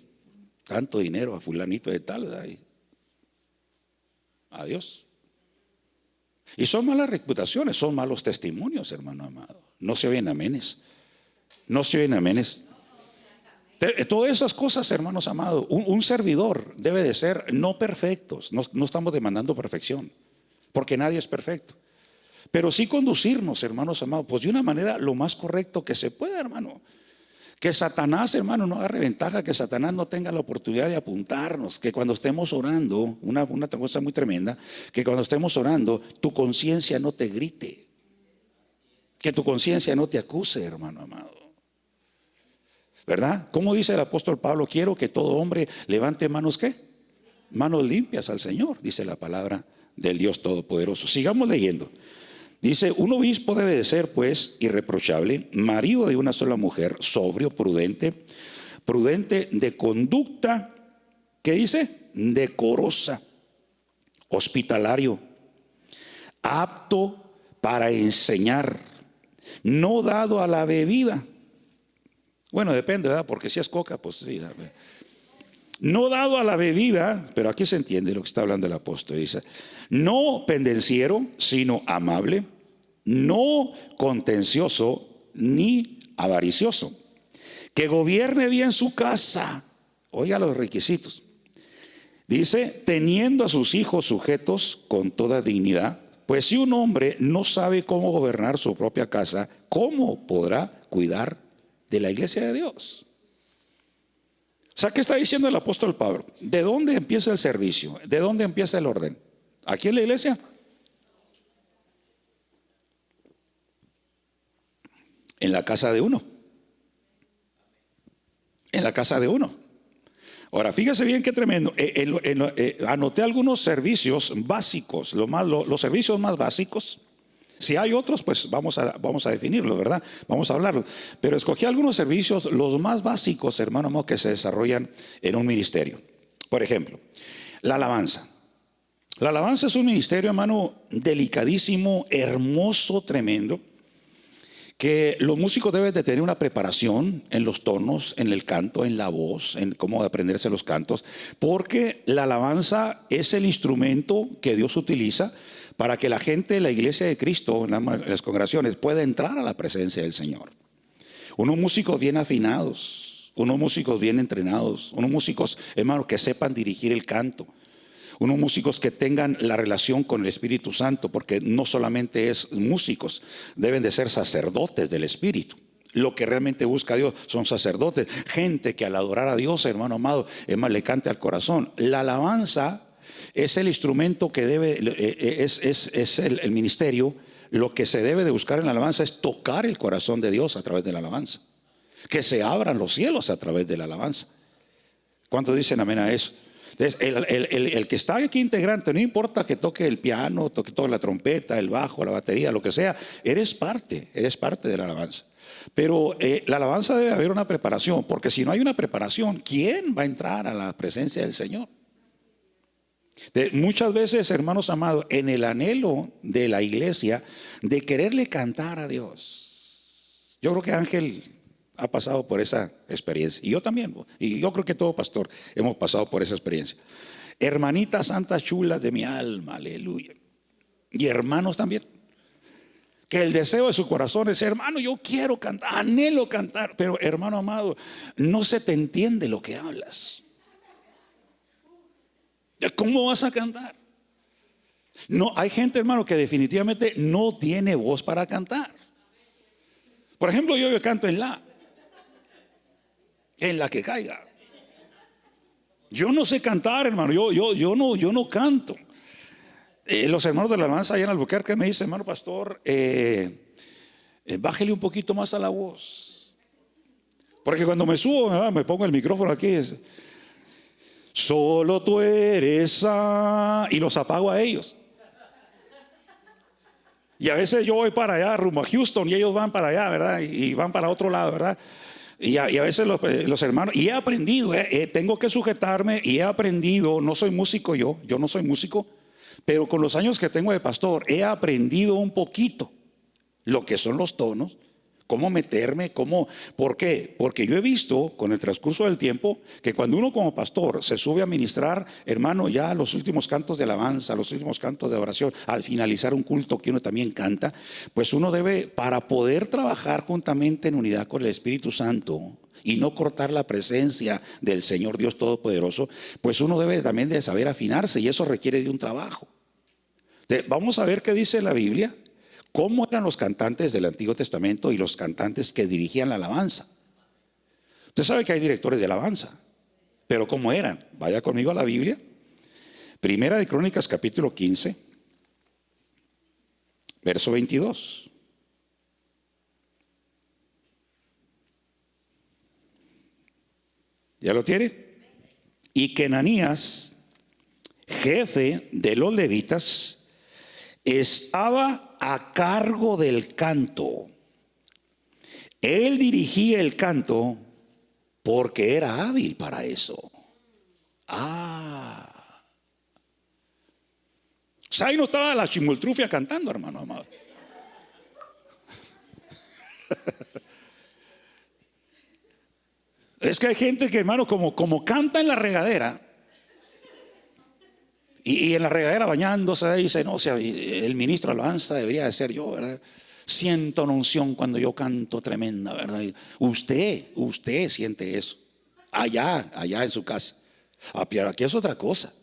tanto dinero a fulanito de tal, ¿verdad? Y adiós. Y son malas reputaciones, son malos testimonios, hermano amado. No se oyen amenes. No se oyen amenes. Todas esas cosas, hermanos amados, un servidor debe de ser no perfectos. No estamos demandando perfección, porque nadie es perfecto. Pero sí conducirnos, hermanos amados, pues de una manera lo más correcto que se pueda, hermano. Que Satanás, hermano, no agarre ventaja, que Satanás no tenga la oportunidad de apuntarnos, que cuando estemos orando, una cosa muy tremenda, que cuando estemos orando, tu conciencia no te grite, que tu conciencia no te acuse, hermano amado. ¿Verdad? ¿Cómo dice el apóstol Pablo? Quiero que todo hombre levante manos, ¿qué? Manos limpias al Señor, dice la palabra del Dios Todopoderoso. Sigamos leyendo. Dice, un obispo debe de ser pues irreprochable, marido de una sola mujer, sobrio, prudente de conducta, ¿qué dice? Decorosa, hospitalario, apto para enseñar, no dado a la bebida. Bueno, depende, ¿verdad? Porque si es coca, pues sí. No dado a la bebida, pero aquí se entiende lo que está hablando el apóstol. Dice, no pendenciero, sino amable, no contencioso ni avaricioso, que gobierne bien su casa. Oiga los requisitos. Dice, teniendo a sus hijos sujetos con toda dignidad, pues si un hombre no sabe cómo gobernar su propia casa, ¿cómo podrá cuidar de la iglesia de Dios? O sea, ¿qué está diciendo el apóstol Pablo? ¿De dónde empieza el servicio? ¿De dónde empieza el orden? ¿Aquí en la iglesia? En la casa de uno. En la casa de uno. Ahora, fíjese bien qué tremendo. Anoté algunos servicios básicos, los servicios más básicos. Si hay otros, pues vamos a definirlos, ¿verdad? Vamos a hablarlos. Pero escogí algunos servicios, los más básicos, hermano, que se desarrollan en un ministerio. Por ejemplo, la alabanza. La alabanza es un ministerio, hermano, delicadísimo, hermoso, tremendo, que los músicos deben de tener una preparación en los tonos, en el canto, en la voz, en cómo aprenderse los cantos, porque la alabanza es el instrumento que Dios utiliza para que la gente de la iglesia de Cristo, en las congregaciones, pueda entrar a la presencia del Señor. Unos músicos bien afinados, unos músicos bien entrenados, unos músicos, hermano, que sepan dirigir el canto, unos músicos que tengan la relación con el Espíritu Santo, porque no solamente es músicos, deben de ser sacerdotes del Espíritu. Lo que realmente busca Dios son sacerdotes, gente que al adorar a Dios, hermano amado, le cante al corazón. La alabanza es el instrumento que es el ministerio. Lo que se debe de buscar en la alabanza es tocar el corazón de Dios a través de la alabanza, que se abran los cielos a través de la alabanza. ¿Cuántos dicen amén a eso? Entonces, el que está aquí integrante, no importa que toque el piano, toque la trompeta, el bajo, la batería, lo que sea, eres parte de la alabanza. Pero la alabanza debe haber una preparación, porque si no hay una preparación, ¿quién va a entrar a la presencia del Señor? Muchas veces, hermanos amados, en el anhelo de la iglesia de quererle cantar a Dios, yo creo que Ángel ha pasado por esa experiencia, y yo también, y yo creo que todo pastor hemos pasado por esa experiencia. Hermanitas santas chulas de mi alma, aleluya, y hermanos también, que el deseo de su corazón es, hermano, yo quiero cantar, anhelo cantar, pero hermano amado, no se te entiende lo que hablas. ¿Cómo vas a cantar? No, hay gente, hermano, que definitivamente no tiene voz para cantar. Por ejemplo, yo canto en la que caiga. Yo no sé cantar, hermano. Yo no canto. Los hermanos de la alabanza allá en Albuquerque me dicen, hermano pastor, bájele un poquito más a la voz, porque cuando me subo, me pongo el micrófono aquí, solo tú eres, y los apago a ellos. Y a veces yo voy para allá rumbo a Houston y ellos van para allá, ¿verdad? Y van para otro lado, ¿verdad? Y a veces los hermanos, y he aprendido, tengo que sujetarme, y he aprendido, no soy músico yo no soy músico, pero con los años que tengo de pastor, he aprendido un poquito lo que son los tonos, cómo meterme, ¿por qué? Porque yo he visto con el transcurso del tiempo que cuando uno como pastor se sube a ministrar, hermano, ya los últimos cantos de alabanza, los últimos cantos de oración, al finalizar un culto que uno también canta, pues uno debe, para poder trabajar juntamente en unidad con el Espíritu Santo y no cortar la presencia del Señor Dios Todopoderoso, pues uno debe también de saber afinarse, y eso requiere de un trabajo. Vamos a ver qué dice la Biblia, cómo eran los cantantes del Antiguo Testamento y los cantantes que dirigían la alabanza. Usted sabe que hay directores de alabanza, pero ¿cómo eran? Vaya conmigo a la Biblia. Primera de Crónicas, capítulo 15, verso 22. ¿Ya lo tiene? Y que Ananías, jefe de los levitas, estaba a cargo del canto. Él dirigía el canto porque era hábil para eso. O sea, ahí no estaba la chimoltrufia cantando, hermano amado. Es que hay gente que, hermano, como canta en la regadera, y en la regadera bañándose, dice, no, o sea, el ministro de alabanza debería de ser yo, ¿verdad? Siento una unción cuando yo canto tremenda, ¿verdad? Usted siente eso allá en su casa. Pero aquí es otra cosa.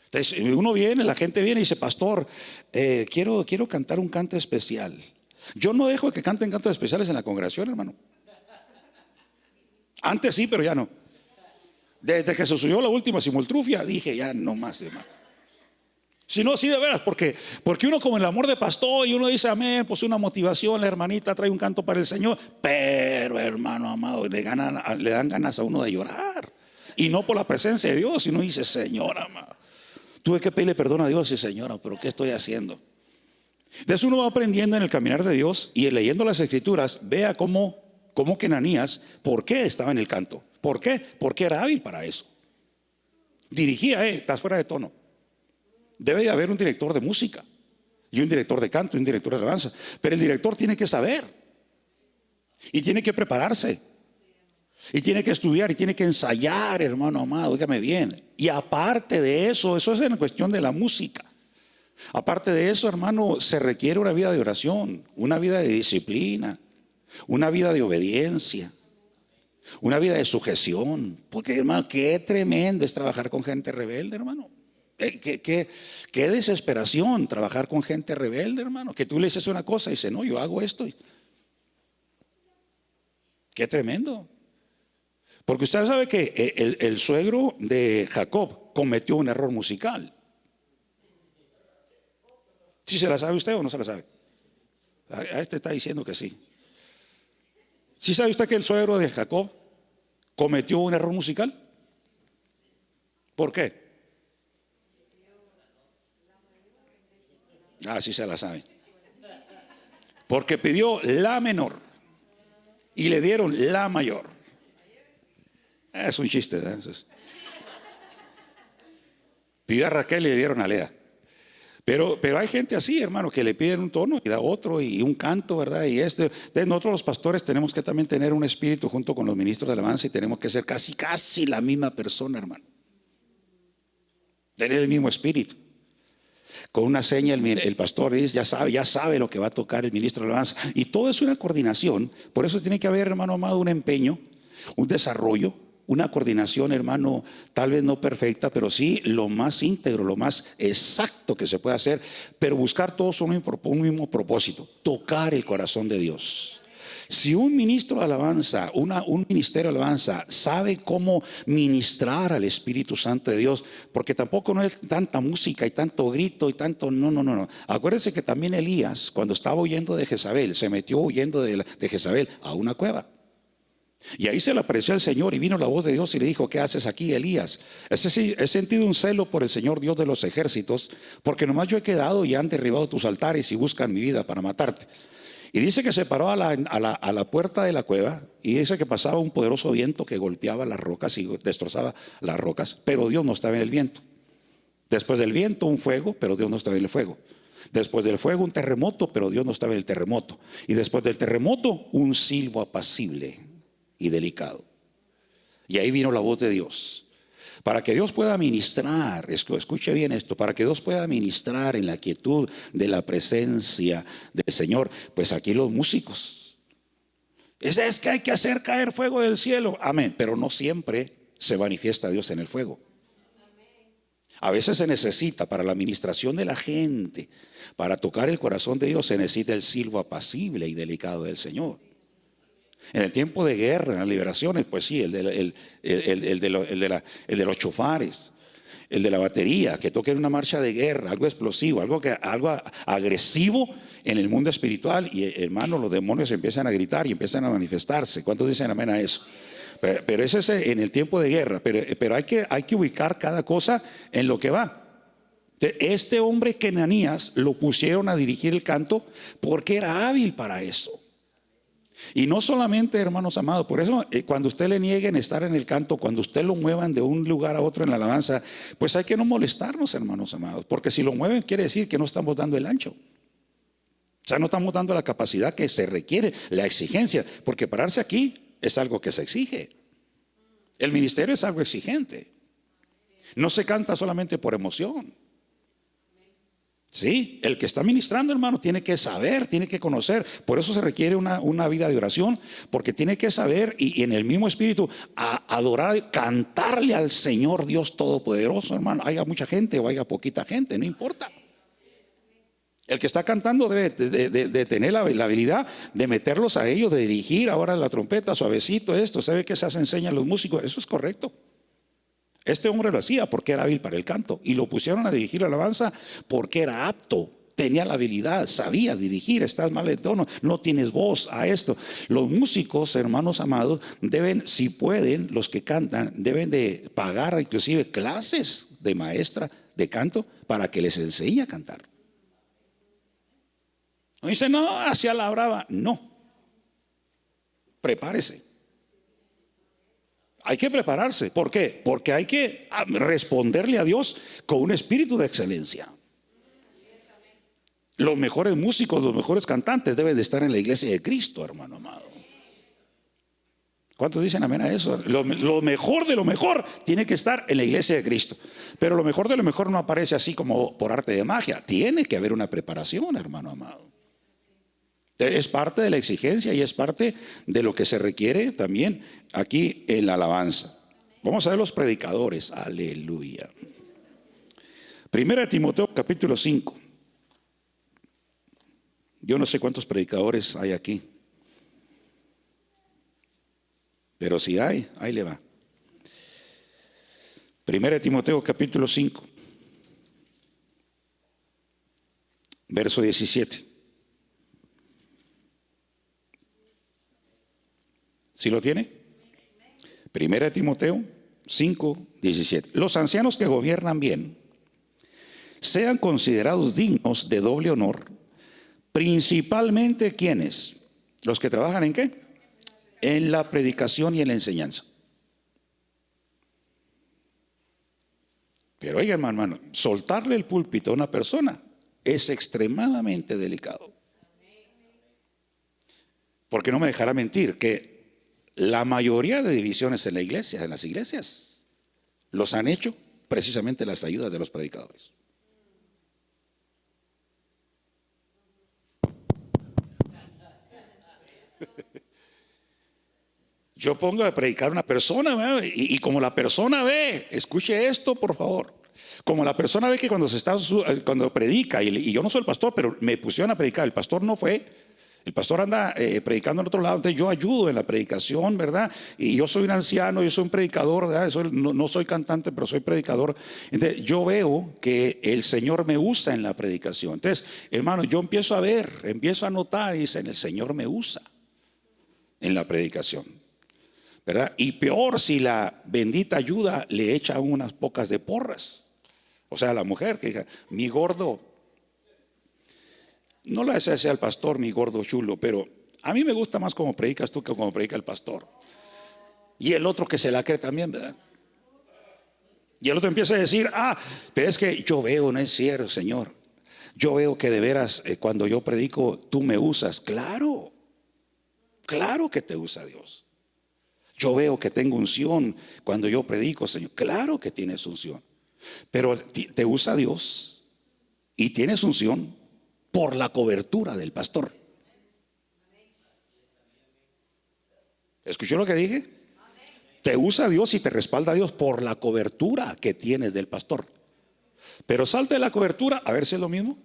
Entonces uno viene, la gente viene y dice, pastor, quiero cantar un canto especial. Yo no dejo que canten cantos especiales en la congregación, hermano. Antes sí, pero ya no. Desde que se subió la última simultrufia, dije ya no más, hermano. Si no, sí de veras, porque uno como el amor de pastor y uno dice amén, pues una motivación, la hermanita trae un canto para el Señor, pero hermano amado, le dan ganas a uno de llorar. Y no por la presencia de Dios, sino dice, Señor amado, tuve que pedirle perdón a Dios y Señora, pero ¿qué estoy haciendo? Entonces uno va aprendiendo en el caminar de Dios y leyendo las escrituras, vea cómo que Ananías, ¿por qué estaba en el canto? ¿Por qué? Porque era hábil para eso. Dirigía, estás fuera de tono. Debe de haber un director de música y un director de canto y un director de alabanza. Pero el director tiene que saber y tiene que prepararse y tiene que estudiar y tiene que ensayar, hermano amado, óigame bien. Y aparte de eso es en cuestión de la música. Aparte de eso, hermano, se requiere una vida de oración, una vida de disciplina, una vida de obediencia, una vida de sujeción. Porque, hermano, qué tremendo es trabajar con gente rebelde, hermano. Qué desesperación trabajar con gente rebelde, hermano. Que tú le dices una cosa y dice, no, yo hago esto. Qué tremendo. Porque usted sabe que el suegro de Jacob cometió un error musical. ¿Sí se la sabe usted o no se la sabe? A este está diciendo que sí. ¿Sí sabe usted que el suegro de Jacob cometió un error musical? ¿Por qué? Sí se la sabe. Porque pidió la menor y le dieron la mayor. Es un chiste, ¿verdad? Pidió a Raquel y le dieron a Lea. Pero hay gente así, hermano, que le piden un tono y da otro y un canto, ¿verdad? Y nosotros los pastores tenemos que también tener un espíritu junto con los ministros de alabanza y tenemos que ser casi la misma persona, hermano. Tener el mismo espíritu. Con una seña el pastor dice, ya sabe lo que va a tocar el ministro de alabanza. Y todo es una coordinación. Por eso tiene que haber, hermano amado, un empeño, un desarrollo, una coordinación, hermano, tal vez no perfecta, pero sí lo más íntegro, lo más exacto que se puede hacer, pero buscar todos un mismo propósito, tocar el corazón de Dios. Si un ministro de alabanza, un ministerio de alabanza sabe cómo ministrar al Espíritu Santo de Dios, porque tampoco no es tanta música y tanto grito y tanto, no. Acuérdense que también Elías, cuando estaba huyendo de Jezabel, se metió huyendo de Jezabel a una cueva. Y ahí se le apareció el Señor y vino la voz de Dios y le dijo, ¿qué haces aquí, Elías? He sentido un celo por el Señor Dios de los ejércitos, porque nomás yo he quedado y han derribado tus altares y buscan mi vida para matarte. Y dice que se paró a la puerta de la cueva y dice que pasaba un poderoso viento que golpeaba las rocas y destrozaba las rocas, pero Dios no estaba en el viento. Después del viento un fuego, pero Dios no estaba en el fuego. Después del fuego un terremoto, pero Dios no estaba en el terremoto. Y después del terremoto un silbo apacible y delicado. Y ahí vino la voz de Dios. Para que Dios pueda ministrar, escuche bien esto, para que Dios pueda ministrar en la quietud de la presencia del Señor, pues aquí los músicos Es que hay que hacer caer fuego del cielo. Amén. Pero no siempre se manifiesta Dios en el fuego. A veces se necesita para la administración de la gente, para tocar el corazón de Dios, se necesita el silbo apacible y delicado del Señor. En el tiempo de guerra, en las liberaciones, pues sí, el de los chofares, el de la batería, que toque una marcha de guerra, algo explosivo, algo agresivo en el mundo espiritual. Y hermano, los demonios empiezan a gritar y empiezan a manifestarse. ¿Cuántos dicen amén a eso? Pero ese es en el tiempo de guerra. Pero hay que ubicar cada cosa en lo que va. Este hombre Kenanías lo pusieron a dirigir el canto porque era hábil para eso. Y no solamente, hermanos amados, por eso cuando usted le nieguen estar en el canto, cuando usted lo muevan de un lugar a otro en la alabanza, pues hay que no molestarnos, hermanos amados, porque si lo mueven quiere decir que no estamos dando el ancho. O sea, no estamos dando la capacidad que se requiere, la exigencia, porque pararse aquí es algo que se exige. El ministerio es algo exigente. No se canta solamente por emoción. Sí, el que está ministrando, hermano, tiene que saber, tiene que conocer. Por eso se requiere una vida de oración, porque tiene que saber y en el mismo espíritu adorar, cantarle al Señor Dios Todopoderoso, hermano. Haya mucha gente o haya poquita gente, no importa. El que está cantando debe de tener la habilidad de meterlos a ellos, de dirigir ahora la trompeta suavecito, esto. ¿Sabe qué se enseñan los músicos? Eso es correcto. Este hombre lo hacía porque era hábil para el canto y lo pusieron a dirigir la alabanza porque era apto, tenía la habilidad, sabía dirigir. Estás mal de tono, no tienes voz a esto. Los músicos, hermanos amados, deben, si pueden, los que cantan, deben de pagar inclusive clases de maestra de canto para que les enseñe a cantar. No dice, no, hacia la brava. No, prepárese. Hay que prepararse. ¿Por qué? Porque hay que responderle a Dios con un espíritu de excelencia. Los mejores músicos, los mejores cantantes deben de estar en la iglesia de Cristo, hermano amado. ¿Cuántos dicen amén a eso? Lo mejor de lo mejor tiene que estar en la iglesia de Cristo. Pero lo mejor de lo mejor no aparece así como por arte de magia. Tiene que haber una preparación, hermano amado. Es parte de la exigencia y es parte de lo que se requiere también aquí en la alabanza. Vamos a ver los predicadores. Aleluya. Primera de Timoteo capítulo 5. Yo no sé cuántos predicadores hay aquí, pero si hay, ahí le va. Primera de Timoteo capítulo 5, verso 17. ¿Sí lo tiene? Primera de Timoteo 5, 17. Los ancianos que gobiernan bien sean considerados dignos de doble honor, principalmente ¿quiénes? Los que trabajan ¿en qué? En la predicación y en la enseñanza. Pero oiga, hermano, soltarle el púlpito a una persona es extremadamente delicado. Porque no me dejará mentir que la mayoría de divisiones en la iglesia, en las iglesias, los han hecho precisamente las ayudas de los predicadores. Yo pongo a predicar a una persona y como la persona ve, escuche esto por favor, como la persona ve que cuando predica, y yo no soy el pastor, pero me pusieron a predicar, el pastor no fue, el pastor anda predicando en otro lado, entonces yo ayudo en la predicación, ¿verdad? Y yo soy un anciano, yo soy un predicador, ¿verdad? No soy cantante, pero soy predicador. Entonces yo veo que el Señor me usa en la predicación. Entonces, hermano, yo empiezo a ver, empiezo a notar y dicen, el Señor me usa en la predicación, ¿verdad? Y peor si la bendita ayuda le echa unas pocas de porras. O sea, la mujer que diga, mi gordo, no le hace al pastor mi gordo chulo, pero a mí me gusta más como predicas tú que como predica el pastor. Y el otro que se la cree también, ¿verdad? Y el otro empieza a decir, pero es que yo veo, no es cierto, Señor. Yo veo que de veras cuando yo predico tú me usas. Claro, claro que te usa Dios. Yo veo que tengo unción cuando yo predico, Señor. Claro que tienes unción. Pero te usa Dios y tienes unción por la cobertura del pastor. ¿Escuchó lo que dije? Te usa Dios y te respalda Dios por la cobertura que tienes del pastor. Pero salte de la cobertura a ver si es lo mismo.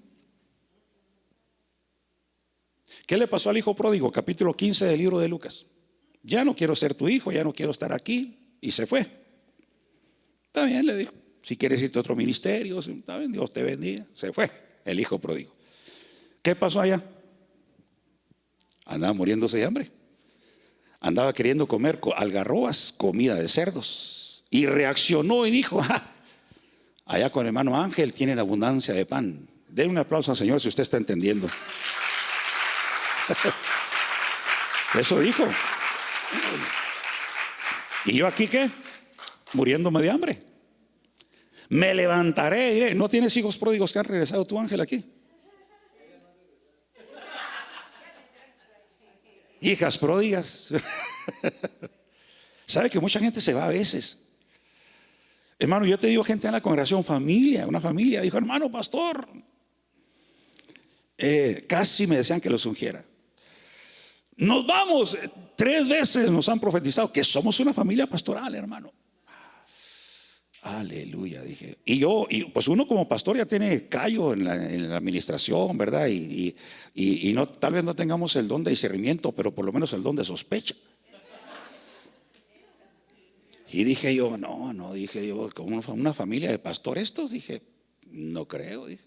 ¿Qué le pasó al hijo pródigo? Capítulo 15 del libro de Lucas. Ya no quiero ser tu hijo, ya no quiero estar aquí. Y se fue. Está bien, le dijo. Si quieres irte a otro ministerio, está bien, Dios te bendiga. Se fue el hijo pródigo. ¿Qué pasó allá? Andaba muriéndose de hambre. Andaba queriendo comer algarrobas, comida de cerdos. Y reaccionó y dijo: allá con el hermano Ángel tienen abundancia de pan. Den un aplauso al Señor si usted está entendiendo. Eso dijo. ¿Y yo aquí qué? Muriéndome de hambre. Me levantaré y diré: ¿no tienes hijos pródigos que han regresado tú, Ángel, aquí? Hijas pródigas. ¿Sabe que mucha gente se va a veces? Hermano, yo te digo, gente en la congregación, familia, una familia dijo: hermano pastor, casi me decían que los ungiera. Nos vamos. 3 veces nos han profetizado que somos una familia pastoral, hermano. Aleluya, dije. Y pues uno como pastor ya tiene callo en la administración, ¿verdad? Y no, tal vez no tengamos el don de discernimiento, pero por lo menos el don de sospecha. Y dije yo, no, dije yo, como una familia de pastores estos, dije, no creo, dije.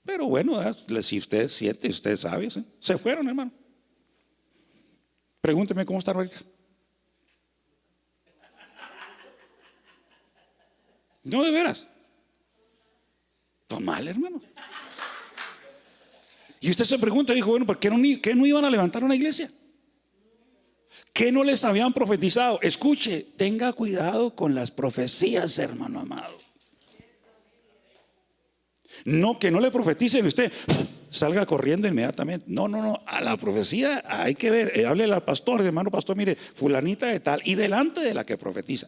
Pero bueno, si usted siente, usted sabe, ¿sí? Se fueron, hermano. Pregúnteme cómo está ahorita. No, de veras. Pues mal, hermano. Y usted se pregunta, dijo, bueno, ¿por qué no iban a levantar una iglesia? ¿Qué no les habían profetizado? Escuche, tenga cuidado con las profecías, hermano amado. No, que no le profeticen usted salga corriendo inmediatamente. No, a la profecía hay que ver, háblele al pastor, hermano pastor, mire, fulanita de tal, y delante de la que profetiza.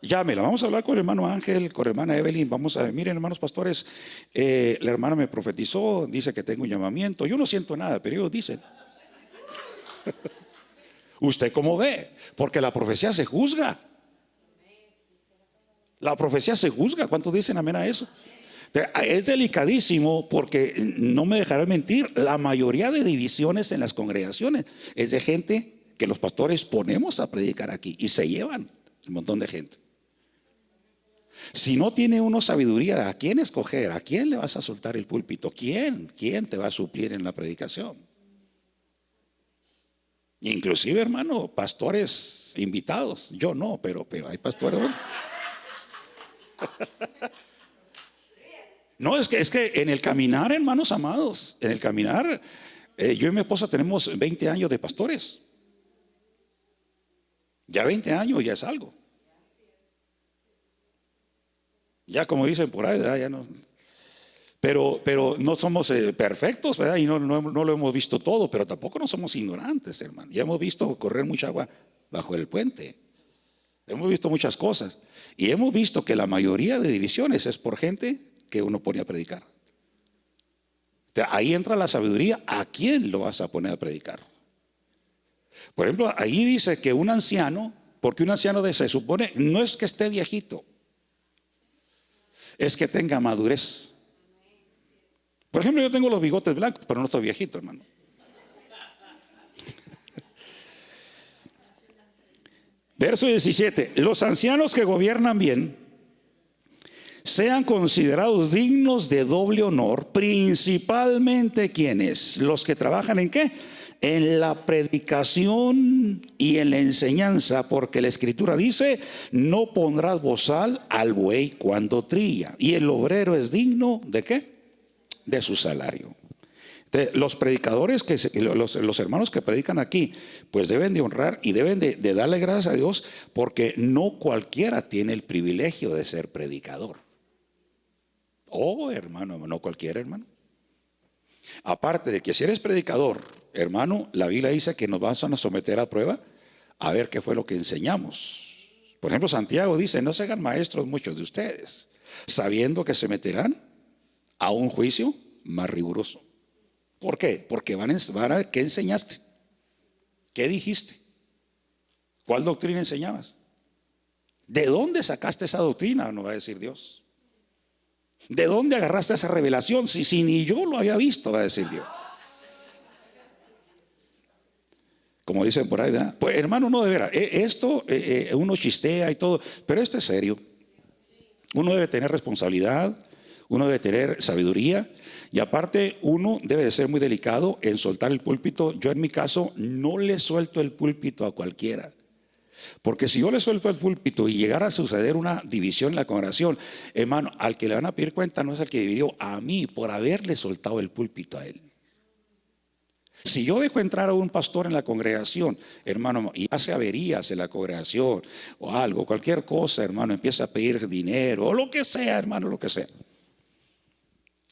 Llámela, vamos a hablar con el hermano Ángel, con la hermana Evelyn. Vamos a ver, miren, hermanos pastores, la hermana me profetizó, dice que tengo un llamamiento. Yo no siento nada, pero ellos dicen. ¿Usted cómo ve? Porque la profecía se juzga. La profecía se juzga. ¿Cuántos dicen amén a eso? Es delicadísimo, porque no me dejarán mentir, la mayoría de divisiones en las congregaciones es de gente que los pastores ponemos a predicar aquí y se llevan un montón de gente. Si no tiene uno sabiduría, ¿a quién escoger? ¿A quién le vas a soltar el púlpito? ¿Quién te va a suplir en la predicación? Inclusive, hermano, pastores invitados. Yo no, pero hay pastores. No, es que en el caminar, hermanos amados, en el caminar, yo y mi esposa tenemos 20 años de pastores. Ya 20 años ya es algo. Ya como dicen por ahí, ¿verdad? Ya no. Pero no somos perfectos, ¿verdad? Y no lo hemos visto todo, pero tampoco no somos ignorantes, hermano. Ya hemos visto correr mucha agua bajo el puente. Hemos visto muchas cosas. Y hemos visto que la mayoría de divisiones es por gente que uno pone a predicar. Ahí entra la sabiduría. ¿A quién lo vas a poner a predicar? Por ejemplo, ahí dice que un anciano, porque un anciano se supone, no es que esté viejito, es que tenga madurez. Por ejemplo, yo tengo los bigotes blancos, pero no estoy viejito, hermano. Verso 17. Los ancianos que gobiernan bien sean considerados dignos de doble honor, principalmente quienes, los que trabajan en qué, en la predicación y en la enseñanza, porque la escritura dice: no pondrás bozal al buey cuando trilla, y el obrero es digno de qué, de su salario. Entonces, los predicadores, los hermanos que predican aquí, pues deben de honrar y deben de darle gracias a Dios, porque no cualquiera tiene el privilegio de ser predicador. Oh, hermano, no cualquiera, hermano. Aparte de que si eres predicador, hermano, la Biblia dice que nos vas a someter a prueba a ver qué fue lo que enseñamos. Por ejemplo, Santiago dice: no se hagan maestros muchos de ustedes, sabiendo que se meterán a un juicio más riguroso. ¿Por qué? Porque van a ver qué enseñaste. ¿Qué dijiste? ¿Cuál doctrina enseñabas? ¿De dónde sacaste esa doctrina? No va a decir Dios. ¿De dónde agarraste esa revelación? Si ni yo lo había visto, va a decir Dios. Como dicen por ahí, ¿verdad? Pues hermano, no, de veras, esto uno chistea y todo, pero esto es serio. Uno debe tener responsabilidad, uno debe tener sabiduría, y aparte uno debe de ser muy delicado en soltar el púlpito. Yo en mi caso no le suelto el púlpito a cualquiera, porque si yo le suelto el púlpito y llegara a suceder una división en la congregación, hermano, al que le van a pedir cuenta no es al que dividió, a mí, por haberle soltado el púlpito a él. Si yo dejo entrar a un pastor en la congregación, hermano, y hace averías en la congregación o algo, cualquier cosa, hermano, empieza a pedir dinero o lo que sea, hermano, lo que sea.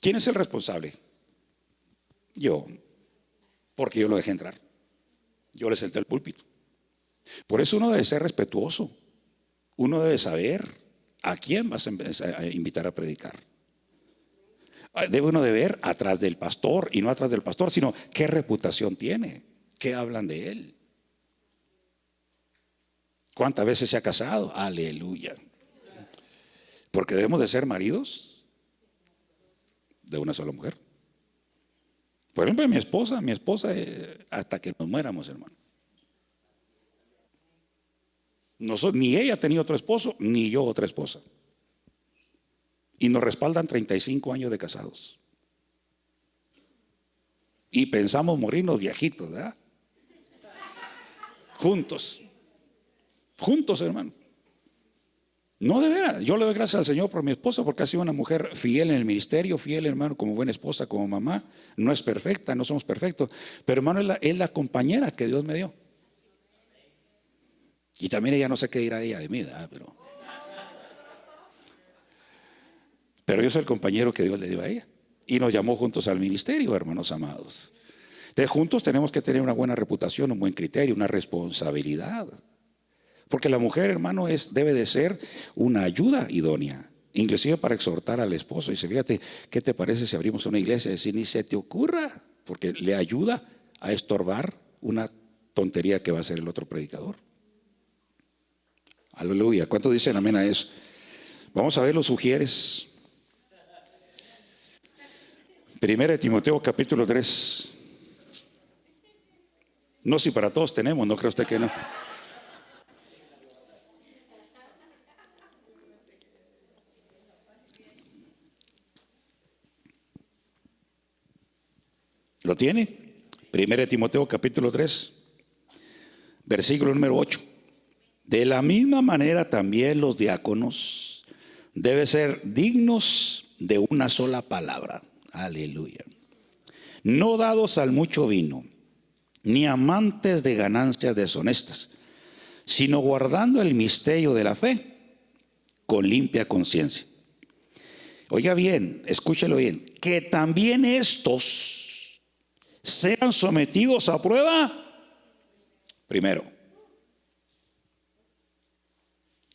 ¿Quién es el responsable? Yo, porque yo lo dejé entrar. Yo le solté el púlpito. Por eso uno debe ser respetuoso. Uno debe saber a quién vas a invitar a predicar. Debe uno de ver atrás del pastor, y no atrás del pastor, sino qué reputación tiene, qué hablan de él, cuántas veces se ha casado. Aleluya. Porque debemos de ser maridos de una sola mujer. Por ejemplo, mi esposa hasta que nos muéramos, hermano. Ni ella ha tenido otro esposo, ni yo otra esposa. Y nos respaldan 35 años de casados. Y pensamos morirnos viejitos, ¿verdad? Juntos, hermano. No, de veras, yo le doy gracias al Señor por mi esposa, porque ha sido una mujer fiel en el ministerio, fiel, hermano, como buena esposa, como mamá. No es perfecta, no somos perfectos, pero hermano, es la compañera que Dios me dio. Y también ella, no sé qué dirá ella de mí, ¿verdad? Pero yo soy el compañero que Dios le dio a ella. Y nos llamó juntos al ministerio, hermanos amados. Entonces, juntos tenemos que tener una buena reputación, un buen criterio, una responsabilidad. Porque la mujer, hermano, debe de ser una ayuda idónea, inclusive para exhortar al esposo. Y dice, fíjate, ¿qué te parece si abrimos una iglesia? Si ni se te ocurra, porque le ayuda a estorbar una tontería que va a hacer el otro predicador. Aleluya. ¿Cuántos dicen amén a eso? Vamos a ver los sugieres. 1 Timoteo capítulo 3. No, si para todos tenemos, no cree usted que no. ¿Lo tiene? 1 Timoteo capítulo 3, versículo número 8. De la misma manera también los diáconos deben ser dignos de una sola palabra. Aleluya. No dados al mucho vino, ni amantes de ganancias deshonestas, sino guardando el misterio de la fe con limpia conciencia. Oiga bien, escúchelo bien, que también estos sean sometidos a prueba primero.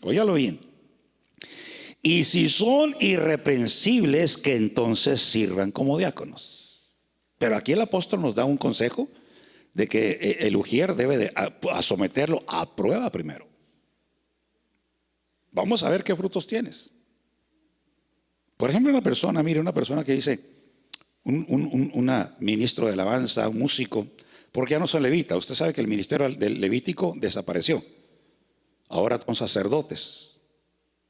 Óigalo bien. Y si son irreprensibles, que entonces sirvan como diáconos. Pero aquí el apóstol nos da un consejo de que el ujier debe de someterlo a prueba primero. Vamos a ver qué frutos tienes. Por ejemplo, una persona que dice, un ministro de alabanza, un músico, porque ya no son levitas. Usted sabe que el ministerio del levítico desapareció. Ahora son sacerdotes.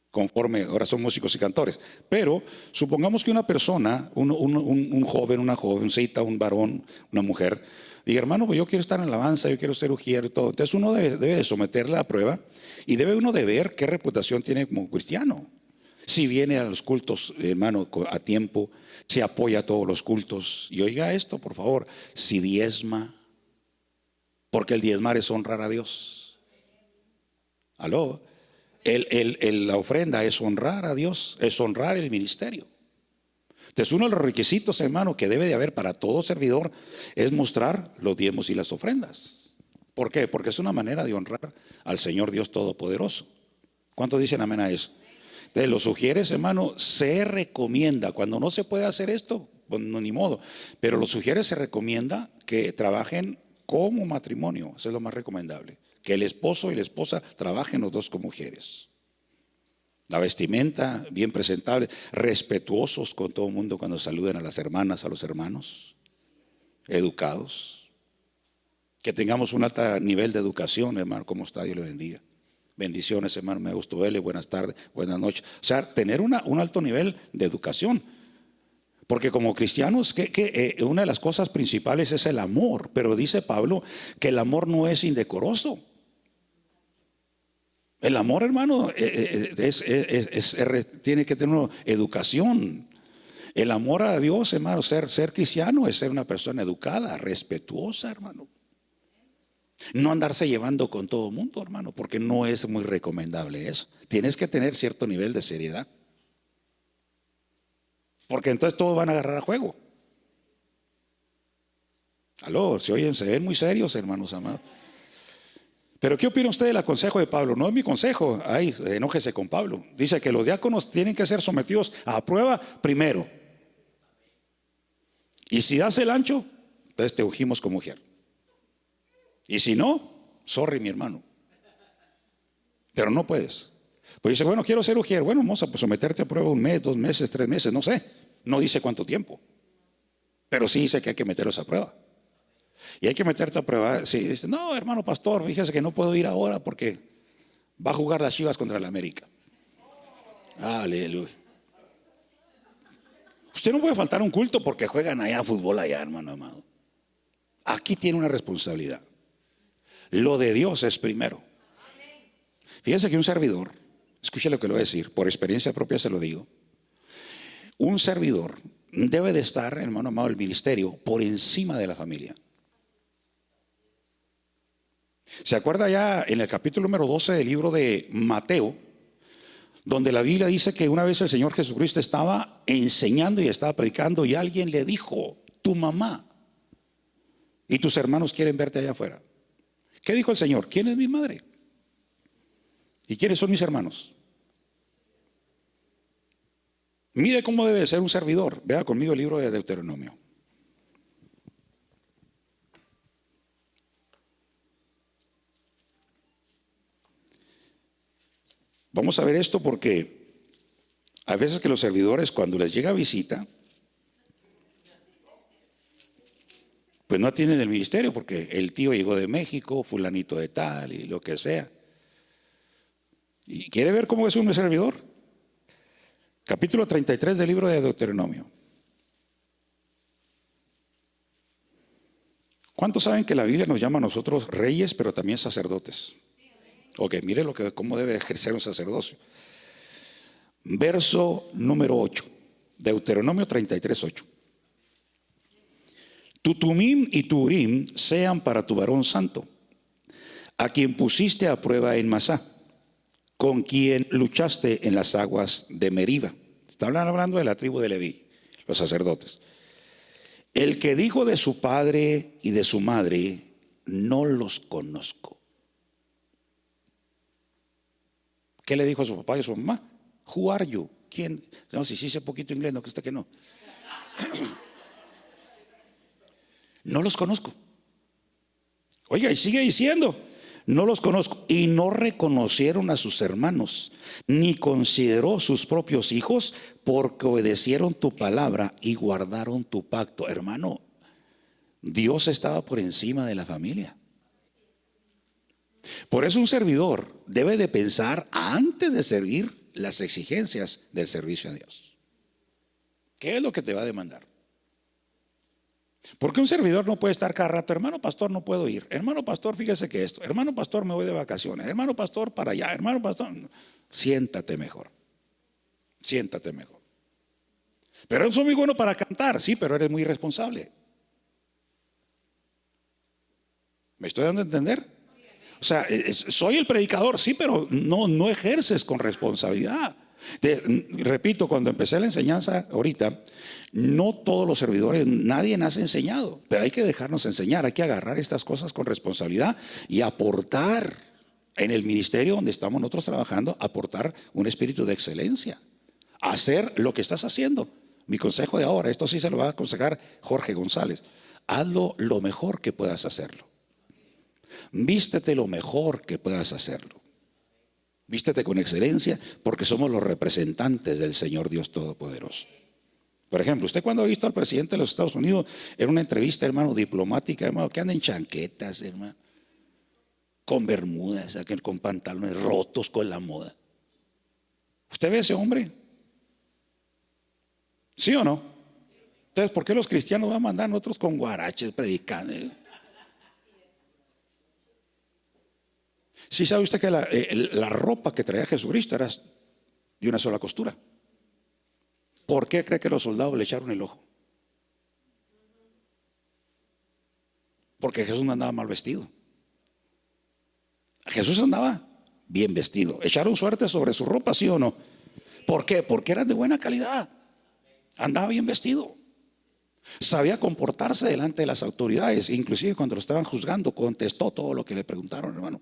Conforme, ahora son músicos y cantores. Pero supongamos que una persona, un joven, una jovencita, un varón, una mujer, diga, hermano, pues yo quiero estar en alabanza, yo quiero ser ujier y todo. Entonces uno debe de someterle a prueba, y debe uno de ver qué reputación tiene como cristiano. Si viene a los cultos, hermano, a tiempo, si apoya a todos los cultos. Y oiga esto, por favor, si diezma, porque el diezmar es honrar a Dios. ¿Aló? La ofrenda es honrar a Dios, es honrar el ministerio. Entonces, uno de los requisitos, hermano, que debe de haber para todo servidor es mostrar los diezmos y las ofrendas. ¿Por qué? Porque es una manera de honrar al Señor Dios Todopoderoso. ¿Cuántos dicen amén a eso? Entonces, los sugieres, hermano, se recomienda, cuando no se puede hacer esto, pues no, ni modo, pero los sugieres se recomienda que trabajen como matrimonio. Eso es lo más recomendable. Que el esposo y la esposa trabajen los dos como mujeres. La vestimenta bien presentable, respetuosos con todo el mundo cuando saluden a las hermanas, a los hermanos, educados. Que tengamos un alto nivel de educación, hermano. ¿Cómo está? Dios le bendiga. Bendiciones, hermano. Me gustó verle. Buenas tardes, buenas noches. O sea, tener un alto nivel de educación. Porque como cristianos, una de las cosas principales es el amor. Pero dice Pablo que el amor no es indecoroso. El amor, hermano, tiene que tener una educación. El amor a Dios, hermano, ser cristiano es ser una persona educada, respetuosa, hermano. No andarse llevando con todo el mundo, hermano, porque no es muy recomendable eso. Tienes que tener cierto nivel de seriedad. Porque entonces todos van a agarrar a juego. Aló, se ven muy serios, hermanos amados. Pero ¿qué opina usted del consejo de Pablo? No es mi consejo. Ay, enójese con Pablo. Dice que los diáconos tienen que ser sometidos a prueba primero. Y si das el ancho, entonces te ungimos como mujer. Y si no, sorry, mi hermano. Pero no puedes. Pues dice, bueno, quiero ser ujier. Bueno, vamos a someterte a prueba 1 mes, 2 meses, 3 meses, no sé. No dice cuánto tiempo. Pero sí dice que hay que meterlos a prueba. Y hay que meterte a prueba. Sí, dice, no, hermano pastor, fíjese que no puedo ir ahora porque va a jugar las Chivas contra el América. Aleluya. Usted no puede faltar a un culto porque juegan allá fútbol allá, hermano amado. Aquí tiene una responsabilidad. Lo de Dios es primero. Fíjense que un servidor, escuche lo que le voy a decir, por experiencia propia se lo digo. Un servidor debe de estar, hermano amado, el ministerio por encima de la familia. ¿Se acuerda ya en el capítulo número 12 del libro de Mateo, donde la Biblia dice que una vez el Señor Jesucristo estaba enseñando y estaba predicando y alguien le dijo, tu mamá y tus hermanos quieren verte allá afuera? ¿Qué dijo el Señor? ¿Quién es mi madre? ¿Y quiénes son mis hermanos? Mire cómo debe ser un servidor. Vea conmigo el libro de Deuteronomio. Vamos a ver esto porque a veces que los servidores cuando les llega visita, pues no atienden el ministerio porque el tío llegó de México, fulanito de tal y lo que sea. ¿Y quiere ver cómo es un servidor? Capítulo 33 del libro de Deuteronomio. ¿Cuántos saben que la Biblia nos llama a nosotros reyes, pero también sacerdotes? Ok, mire cómo debe ejercer un sacerdocio. Verso número 8, Deuteronomio 33, 8. Tu Tumim y tu Urim sean para tu varón santo, a quien pusiste a prueba en Masá, con quien luchaste en las aguas de Meriba. Está hablando de la tribu de Leví, los sacerdotes. El que dijo de su padre y de su madre, no los conozco. ¿Qué le dijo a su papá y a su mamá? Who are you? ¿Quién? No, si sí sé poquito inglés, no que está que no. No los conozco. Oiga, y sigue diciendo, no los conozco. Y no reconocieron a sus hermanos, ni consideró sus propios hijos, porque obedecieron tu palabra y guardaron tu pacto. Hermano, Dios estaba por encima de la familia. Por eso un servidor debe de pensar antes de servir las exigencias del servicio a Dios. ¿Qué es lo que te va a demandar? Porque un servidor no puede estar cada rato, hermano pastor, no puedo ir. Hermano pastor, fíjese que esto. Hermano pastor, me voy de vacaciones. Hermano pastor, para allá. Hermano pastor, siéntate mejor. Siéntate mejor. Pero eres muy bueno para cantar, sí, pero eres muy irresponsable. ¿Me estoy dando a entender? O sea, soy el predicador, sí, pero no ejerces con responsabilidad. Repito, cuando empecé la enseñanza ahorita, no todos los servidores, nadie nace enseñado, pero hay que dejarnos enseñar, hay que agarrar estas cosas con responsabilidad y aportar en el ministerio donde estamos nosotros trabajando, aportar un espíritu de excelencia, hacer lo que estás haciendo. Mi consejo de ahora, esto sí se lo va a aconsejar Jorge González, hazlo lo mejor que puedas hacerlo. Vístete lo mejor que puedas hacerlo. Vístete con excelencia, porque somos los representantes del Señor Dios Todopoderoso. Por ejemplo, usted cuando ha visto al presidente de los Estados Unidos en una entrevista, hermano, diplomática, hermano, que anda en chancletas, hermano, con bermudas, con pantalones rotos con la moda. ¿Usted ve a ese hombre? ¿Sí o no? Entonces, ¿por qué los cristianos van a mandar a nosotros con guaraches predicando? Sí, sabe usted que la ropa que traía Jesucristo era de una sola costura. ¿Por qué cree que los soldados le echaron el ojo? Porque Jesús no andaba mal vestido. Jesús andaba bien vestido. ¿Echaron suerte sobre su ropa, sí o no? ¿Por qué? Porque eran de buena calidad. Andaba bien vestido. Sabía comportarse delante de las autoridades. Inclusive cuando lo estaban juzgando, contestó todo lo que le preguntaron, hermano.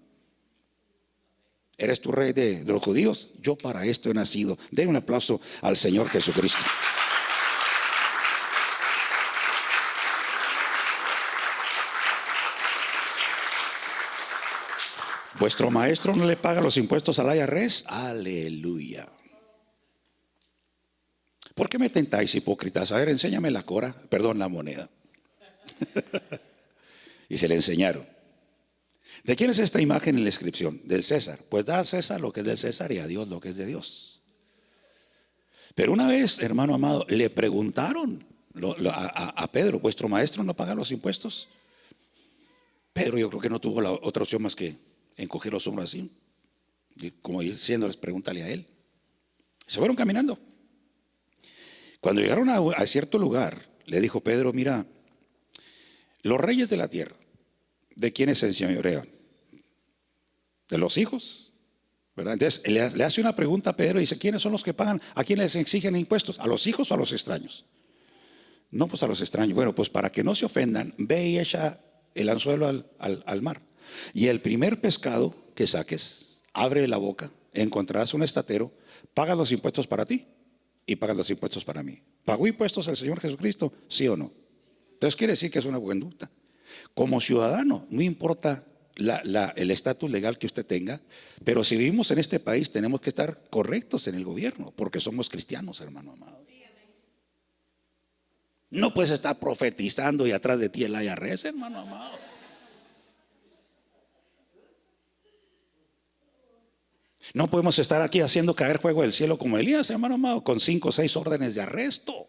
¿Eres tú rey de los judíos? Yo para esto he nacido. Den un aplauso al Señor Jesucristo. ¿Vuestro maestro no le paga los impuestos al IRS? Aleluya. ¿Por qué me tentáis, hipócritas? A ver, enséñame la moneda. Y se le enseñaron. ¿De quién es esta imagen en la inscripción? Del César. Pues da a César lo que es del César y a Dios lo que es de Dios. Pero una vez, hermano amado, le preguntaron a Pedro: ¿vuestro maestro no paga los impuestos? Pedro, yo creo que no tuvo la otra opción más que encoger los hombros así, como diciéndoles: pregúntale a él. Se fueron caminando. Cuando llegaron a cierto lugar, le dijo Pedro: mira, los reyes de la tierra, ¿de quiénes se enseñorean? De los hijos, ¿verdad? Entonces le hace una pregunta a Pedro y dice: ¿quiénes son los que pagan? ¿A quiénes les exigen impuestos? ¿A los hijos o a los extraños? No, pues a los extraños. Bueno, pues para que no se ofendan, ve y echa el anzuelo al mar. Y el primer pescado que saques, abre la boca, encontrarás un estatero, paga los impuestos para ti y paga los impuestos para mí. ¿Pagó impuestos el Señor Jesucristo? ¿Sí o no? Entonces quiere decir que es una conducta. Como ciudadano, no importa el estatus legal que usted tenga, pero si vivimos en este país tenemos que estar correctos en el gobierno, porque somos cristianos, hermano amado. No puedes estar profetizando y atrás de ti el IRS, hermano amado. No podemos estar aquí haciendo caer fuego del cielo como Elías, hermano amado, con 5 o 6 órdenes de arresto.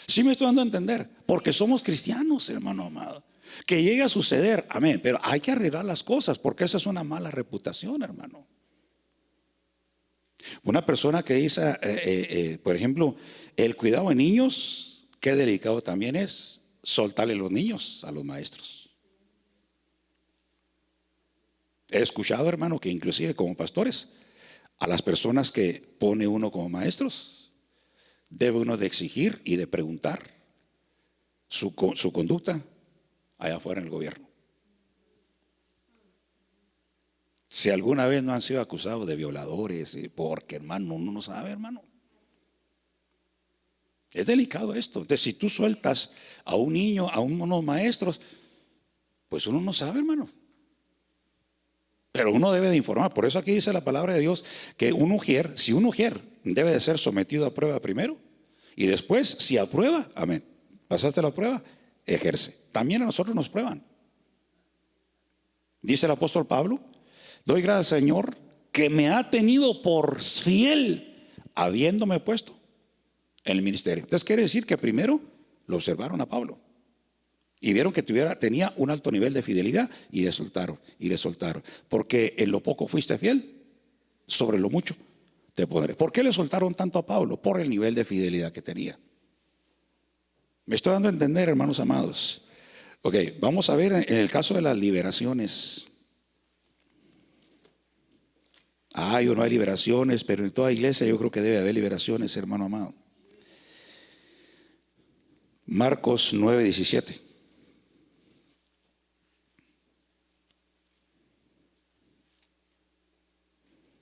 Sí me estoy dando a entender, porque somos cristianos, hermano amado. Que llegue a suceder, amén, pero hay que arreglar las cosas, porque esa es una mala reputación, hermano. Una persona que dice, por ejemplo, el cuidado de niños, qué delicado también es soltarle los niños a los maestros. He escuchado, hermano, que inclusive como pastores, a las personas que pone uno como maestros, debe uno de exigir y de preguntar su conducta allá afuera en el gobierno. Si alguna vez no han sido acusados de violadores, porque hermano, uno no sabe, hermano. Es delicado esto. Entonces, si tú sueltas a un niño, a unos maestros, pues uno no sabe, hermano. Pero uno debe de informar. Por eso aquí dice la palabra de Dios que si un ujier debe de ser sometido a prueba primero y después, si aprueba, amén, pasaste la prueba, ejerce. También a nosotros nos prueban. Dice el apóstol Pablo: doy gracias al Señor que me ha tenido por fiel habiéndome puesto en el ministerio. Entonces quiere decir que primero lo observaron a Pablo y vieron que tenía un alto nivel de fidelidad y le soltaron. Porque en lo poco fuiste fiel, sobre lo mucho te pondré. ¿Por qué le soltaron tanto a Pablo? Por el nivel de fidelidad que tenía. Me estoy dando a entender, hermanos amados. Ok, vamos a ver en el caso de las liberaciones. Hay o no hay liberaciones, pero en toda iglesia yo creo que debe haber liberaciones, hermano amado. Marcos 9:17.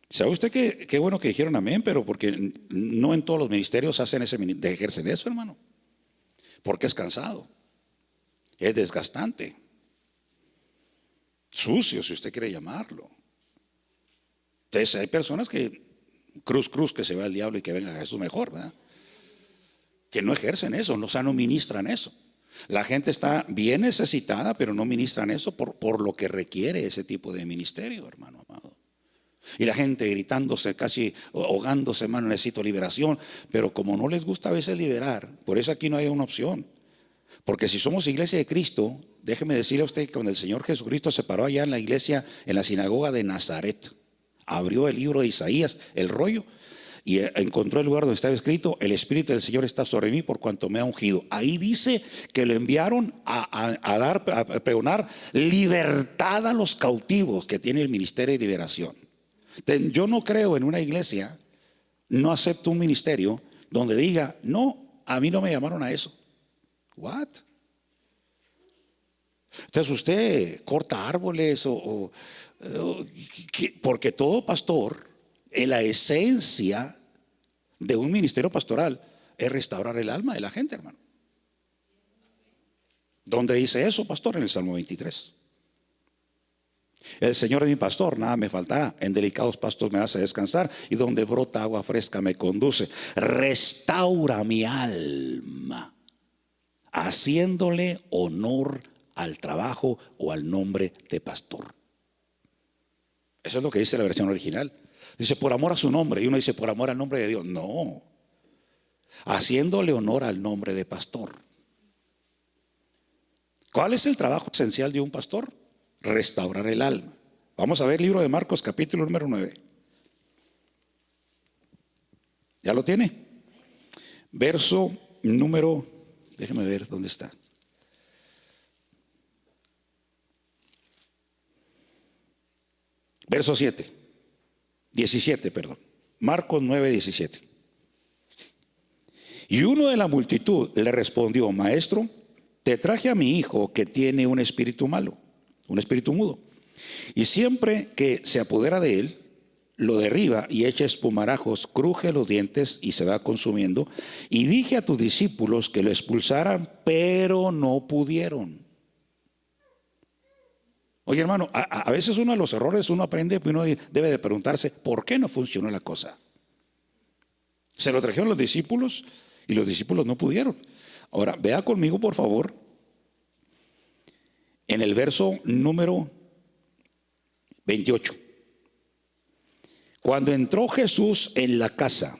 ¿Sabe usted qué bueno que dijeron amén? Pero porque no en todos los ministerios ejercen eso, hermano. Porque es cansado, es desgastante. sucio, si usted quiere llamarlo. Entonces hay personas que cruz que se va al diablo y que venga Jesús mejor, ¿verdad? Que no ejercen eso, o sea, no ministran eso. La gente está bien necesitada, pero no ministran eso por lo que requiere ese tipo de ministerio, hermano amado. Y la gente gritándose, casi ahogándose, hermano, necesito liberación. Pero como no les gusta a veces liberar, por eso aquí no hay una opción. Porque si somos iglesia de Cristo, déjeme decirle a usted que cuando el Señor Jesucristo se paró allá en la iglesia, en la sinagoga de Nazaret, abrió el libro de Isaías, el rollo, y encontró el lugar donde estaba escrito: el Espíritu del Señor está sobre mí por cuanto me ha ungido. Ahí dice que lo enviaron a pregonar libertad a los cautivos, que tiene el ministerio de liberación. Entonces, yo no creo en una iglesia, no acepto un ministerio donde diga: no, a mí no me llamaron a eso. What? Entonces usted corta árboles porque todo pastor, en la esencia de un ministerio pastoral, es restaurar el alma de la gente, hermano. ¿Dónde dice eso, pastor? En el Salmo 23. El Señor es mi pastor, nada me faltará. En delicados pastos me hace descansar, y donde brota agua fresca me conduce. Restaura mi alma, haciéndole honor al trabajo o al nombre de pastor. Eso es lo que dice la versión original. Dice por amor a su nombre, y uno dice por amor al nombre de Dios. No, haciéndole honor al nombre de pastor. ¿Cuál es el trabajo esencial de un pastor? Restaurar el alma. Vamos a ver el libro de Marcos, capítulo número 9. ¿Ya lo tiene? Verso número, déjeme ver dónde está. Verso 17, perdón. Marcos 9, 17. Y uno de la multitud le respondió: Maestro, te traje a mi hijo que tiene un espíritu malo, un espíritu mudo, y siempre que se apodera de él, lo derriba y echa espumarajos, cruje los dientes y se va consumiendo. Y dije a tus discípulos que lo expulsaran, pero no pudieron. Oye, hermano, a veces uno de los errores uno aprende, uno debe de preguntarse: ¿por qué no funcionó la cosa? Se lo trajeron los discípulos y los discípulos no pudieron. Ahora, vea conmigo, por favor, en el verso número 28. Cuando entró Jesús en la casa,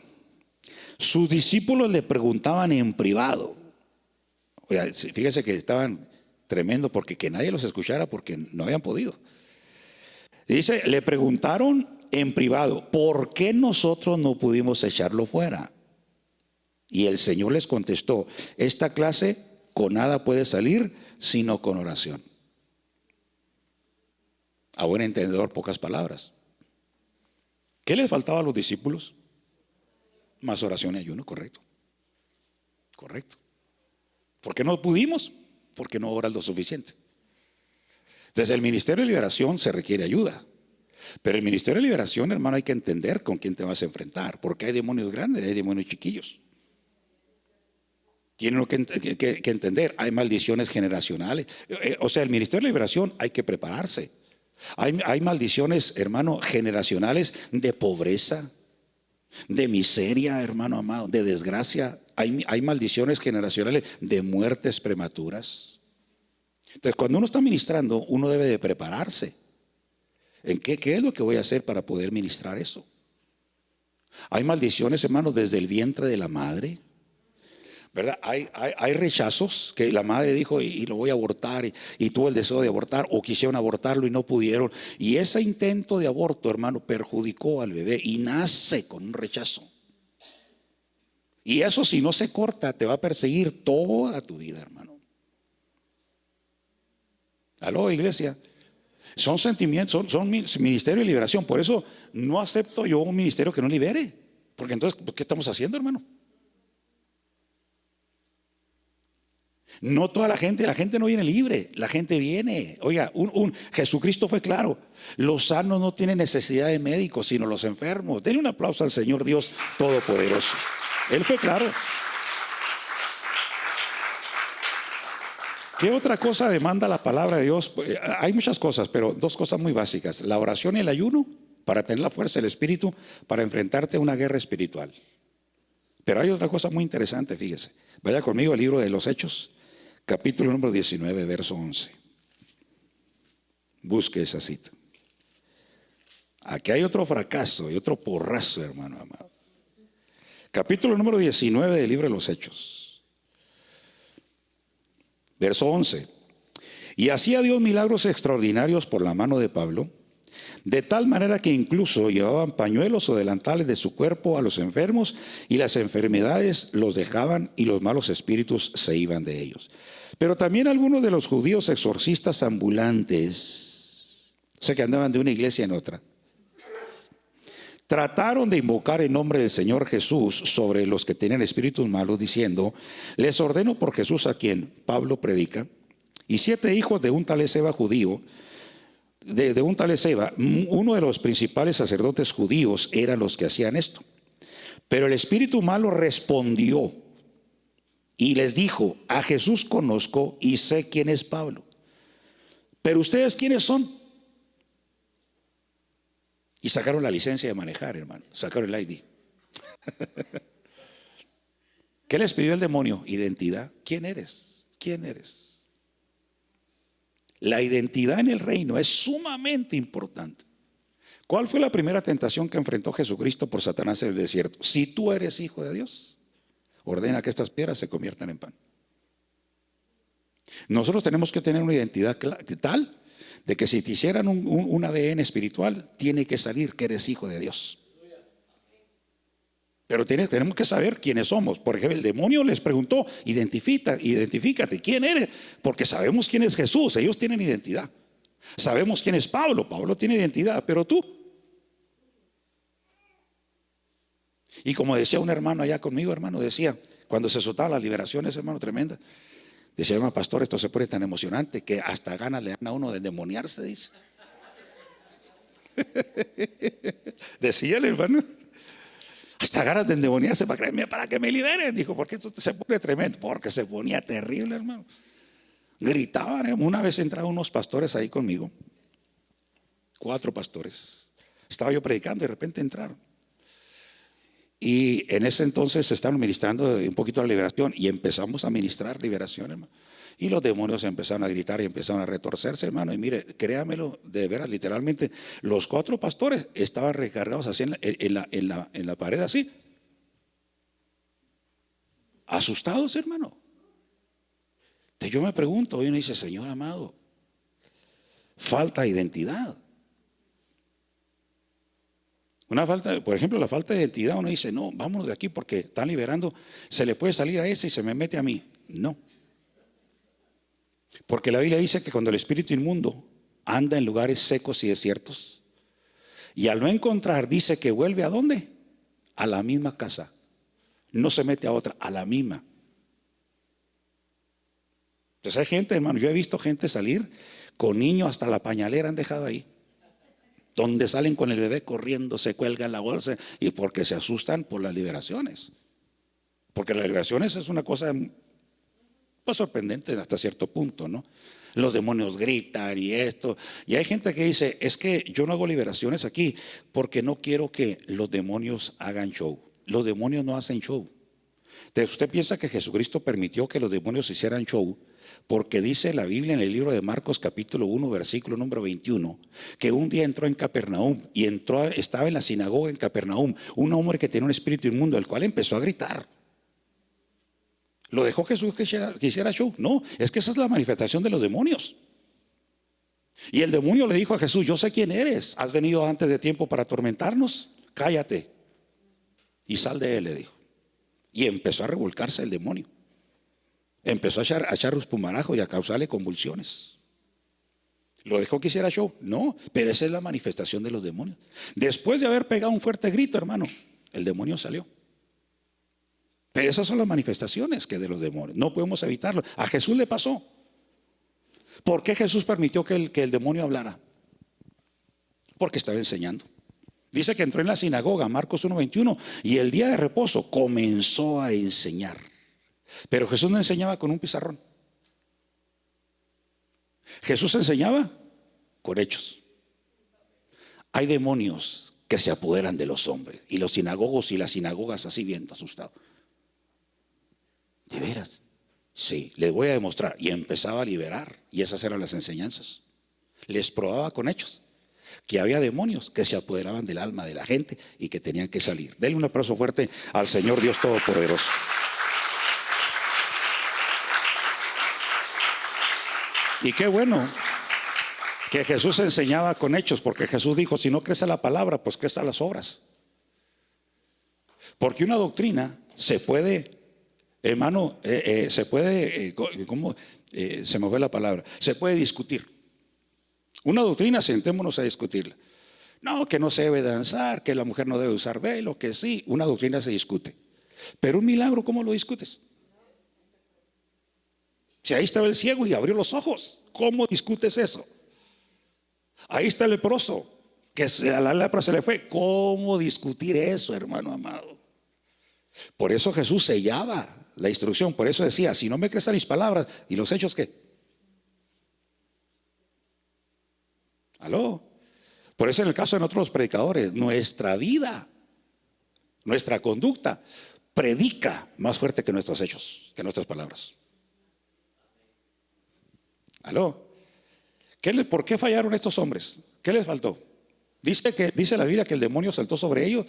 sus discípulos le preguntaban en privado. Oiga, fíjese que estaban tremendo, porque que nadie los escuchara, porque no habían podido. Dice, le preguntaron en privado: ¿por qué nosotros no pudimos echarlo fuera? Y el Señor les contestó: esta clase con nada puede salir sino con oración. A buen entendedor, pocas palabras. ¿Qué les faltaba a los discípulos? Más oración y ayuno, correcto. Correcto. ¿Por qué no pudimos? Porque no oras lo suficiente. Desde el ministerio de liberación se requiere ayuda. Pero el ministerio de liberación, hermano, hay que entender con quién te vas a enfrentar. Porque hay demonios grandes y hay demonios chiquillos. Tienen que entender, hay maldiciones generacionales. O sea, el ministerio de liberación hay que prepararse. Hay maldiciones, hermano, generacionales de pobreza, de miseria, hermano amado, de desgracia. Hay maldiciones generacionales de muertes prematuras. Entonces, cuando uno está ministrando, uno debe de prepararse. ¿En qué es lo que voy a hacer para poder ministrar eso? Hay maldiciones, hermano, desde el vientre de la madre, ¿verdad? Hay rechazos que la madre dijo y lo voy a abortar, y tuvo el deseo de abortar, o quisieron abortarlo y no pudieron. Y ese intento de aborto, hermano, perjudicó al bebé y nace con un rechazo. Y eso, si no se corta, te va a perseguir toda tu vida, hermano. Aló, iglesia. Son sentimientos, son ministerio de liberación. Por eso no acepto yo un ministerio que no libere. Porque entonces, ¿qué estamos haciendo, hermano? No toda la gente no viene libre, la gente viene. Oiga, Jesucristo fue claro: los sanos no tienen necesidad de médicos, sino los enfermos. Denle un aplauso al Señor Dios Todopoderoso. Él fue claro. ¿Qué otra cosa demanda la palabra de Dios? Hay muchas cosas, pero dos cosas muy básicas: la oración y el ayuno, para tener la fuerza del Espíritu para enfrentarte a una guerra espiritual. Pero hay otra cosa muy interesante, fíjese. Vaya conmigo al libro de los Hechos, capítulo número 19, verso 11. Busque esa cita. Aquí hay otro fracaso y otro porrazo, hermano amado. Capítulo número 19 del libro de los Hechos, verso 11. Y hacía Dios milagros extraordinarios por la mano de Pablo, de tal manera que incluso llevaban pañuelos o delantales de su cuerpo a los enfermos, y las enfermedades los dejaban y los malos espíritus se iban de ellos. Pero también algunos de los judíos exorcistas ambulantes, o sea que andaban de una iglesia en otra, trataron de invocar el nombre del Señor Jesús sobre los que tenían espíritus malos, diciendo: les ordeno por Jesús, a quien Pablo predica. Y 7 hijos de un tal Esceva judío, de un tal Esceva, uno de los principales sacerdotes judíos, eran los que hacían esto. Pero el espíritu malo respondió y les dijo: a Jesús conozco y sé quién es Pablo, pero ustedes ¿quiénes son? Y sacaron la licencia de manejar, hermano, sacaron el ID. ¿Qué les pidió el demonio? Identidad. ¿Quién eres? ¿Quién eres? La identidad en el reino es sumamente importante. ¿Cuál fue la primera tentación que enfrentó Jesucristo por Satanás en el desierto? Si tú eres hijo de Dios, ordena que estas piedras se conviertan en pan. Nosotros tenemos que tener una identidad tal de que si te hicieran un ADN espiritual, tiene que salir que eres hijo de Dios. Pero tenemos que saber quiénes somos. Por ejemplo, el demonio les preguntó: identifícate, ¿quién eres? Porque sabemos quién es Jesús, ellos tienen identidad. Sabemos quién es Pablo, Pablo tiene identidad, pero tú. Y como decía un hermano allá conmigo, hermano, decía, cuando se soltaban las liberaciones, hermano, tremenda, decía: hermano pastor, esto se pone tan emocionante que hasta ganas le dan a uno de endemoniarse, dice. Decía el hermano, hasta ganas de endemoniarse para que me liberen. Dijo: porque esto se pone tremendo. Porque se ponía terrible, hermano. Gritaban. Una vez entraron unos pastores ahí conmigo, 4 pastores. Estaba yo predicando y de repente entraron. Y en ese entonces se estaban ministrando un poquito la liberación, y empezamos a ministrar liberación, hermano. Y los demonios empezaron a gritar y empezaron a retorcerse, hermano. Y mire, créamelo, de veras, literalmente, los 4 pastores estaban recargados así en la pared, así, asustados, hermano. Entonces yo me pregunto, y uno dice: Señor amado, falta identidad. Por ejemplo, la falta de identidad, uno dice: no, vámonos de aquí porque están liberando, se le puede salir a ese y se me mete a mí. No. Porque la Biblia dice que cuando el espíritu inmundo anda en lugares secos y desiertos, y al no encontrar, dice que vuelve ¿a dónde? A la misma casa. No se mete a otra, a la misma. Entonces hay gente, hermano, yo he visto gente salir con niños, hasta la pañalera han dejado ahí, donde salen con el bebé corriendo, se cuelgan la bolsa, y porque se asustan por las liberaciones. Porque las liberaciones es una cosa pues sorprendente hasta cierto punto, ¿no? Los demonios gritan y esto. Y hay gente que dice: es que yo no hago liberaciones aquí porque no quiero que los demonios hagan show. Los demonios no hacen show. Entonces usted piensa que Jesucristo permitió que los demonios hicieran show porque dice la Biblia en el libro de Marcos capítulo 1 versículo número 21 que un día entró en Capernaum y estaba en la sinagoga en Capernaum un hombre que tenía un espíritu inmundo, el cual empezó a gritar. ¿Lo dejó Jesús que hiciera show? No, es que esa es la manifestación de los demonios. Y el demonio le dijo a Jesús: yo sé quién eres, has venido antes de tiempo para atormentarnos, cállate y sal de él, le dijo. Y empezó a revolcarse el demonio. Empezó a echar espumarajo y a causarle convulsiones. ¿Lo dejó que hiciera show? No, pero esa es la manifestación de los demonios. Después de haber pegado un fuerte grito, hermano, el demonio salió. Pero esas son las manifestaciones que de los demonios. No podemos evitarlo. A Jesús le pasó. ¿Por qué Jesús permitió que el demonio hablara? Porque estaba enseñando. Dice que entró en la sinagoga, Marcos 1:21, y el día de reposo comenzó a enseñar. Pero Jesús no enseñaba con un pizarrón. Jesús enseñaba con hechos. Hay demonios que se apoderan de los hombres, y los sinagogos y las sinagogas así viendo asustados. ¿De veras? Sí, les voy a demostrar. Y empezaba a liberar, y esas eran las enseñanzas. Les probaba con hechos que había demonios que se apoderaban del alma de la gente y que tenían que salir. Denle un aplauso fuerte al Señor Dios Todopoderoso. Y qué bueno que Jesús enseñaba con hechos, porque Jesús dijo: si no crees a la palabra, pues crees a las obras. Porque una doctrina se puede, hermano, se puede, ¿cómo? Se me fue la palabra, se puede discutir. Una doctrina, sentémonos a discutirla. No, que no se debe danzar, que la mujer no debe usar velo, que sí, una doctrina se discute. Pero un milagro, ¿cómo lo discutes? Si ahí estaba el ciego y abrió los ojos, ¿cómo discutes eso? Ahí está el leproso, que a la lepra se le fue. ¿Cómo discutir eso, hermano amado? Por eso Jesús sellaba la instrucción. Por eso decía: si no me crees a mis palabras, ¿y los hechos qué? ¿Aló? Por eso en el caso de nosotros los predicadores, nuestra vida, nuestra conducta predica más fuerte que nuestros hechos, que nuestras palabras. ¿Aló? ¿Por qué fallaron estos hombres? ¿Qué les faltó? Dice la Biblia que el demonio saltó sobre ellos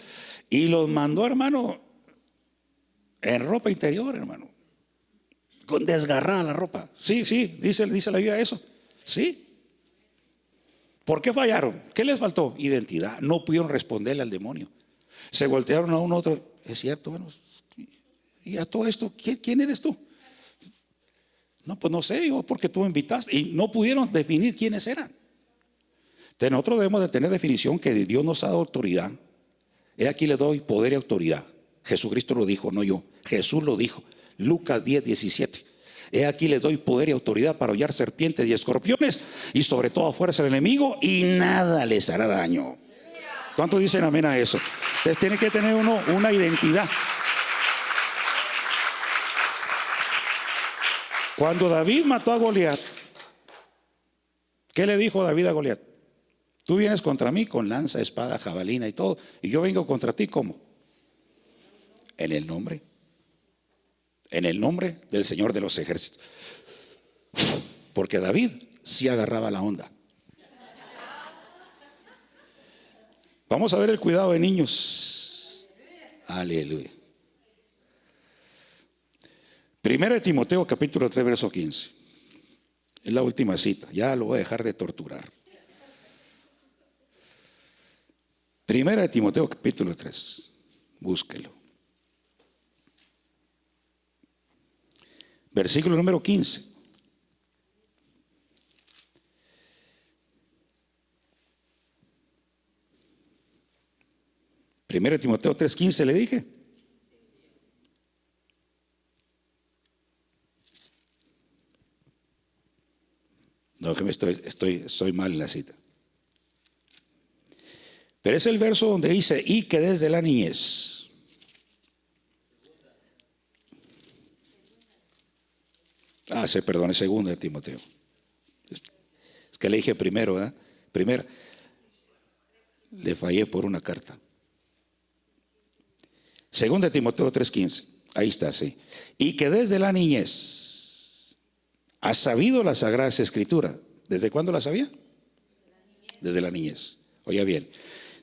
y los mandó, hermano, en ropa interior, hermano, con desgarrada la ropa. Sí, dice la Biblia eso. Sí. ¿Por qué fallaron? ¿Qué les faltó? Identidad. No pudieron responderle al demonio. Se voltearon a uno a otro. Es cierto, bueno, y a todo esto, ¿quién eres tú? No, pues no sé, yo porque tú me invitaste. Y no pudieron definir quiénes eran. Entonces nosotros debemos de tener definición que Dios nos ha dado autoridad. He aquí le doy poder y autoridad. Jesucristo lo dijo, no yo. Jesús lo dijo. Lucas 10:17. He aquí le doy poder y autoridad para hollar serpientes y escorpiones y sobre todo fuerza del enemigo, y nada les hará daño. ¿Cuántos dicen amén a eso? Entonces tiene que tener uno una identidad. Cuando David mató a Goliat, ¿qué le dijo David a Goliat? Tú vienes contra mí con lanza, espada, jabalina y todo, y yo vengo contra ti, ¿cómo? En el nombre del Señor de los ejércitos. Porque David sí agarraba la onda. Vamos a ver el cuidado de niños. Aleluya. Primera de Timoteo capítulo 3 verso 15. Es la última cita. Ya lo voy a dejar de torturar. Primera de Timoteo capítulo 3. Búsquelo. Versículo número 15. Primera de Timoteo 3:15 le dije. No, que estoy mal en la cita. Pero es el verso donde dice: y que desde la niñez. Perdón, es segunda de Timoteo. Es que le dije primero, ¿verdad? Primera. Le fallé por una carta. Segunda de Timoteo 3:15. Ahí está, sí. Y que desde la niñez has sabido las sagradas escrituras. ¿Desde cuándo las sabía? Desde la niñez. Oiga bien.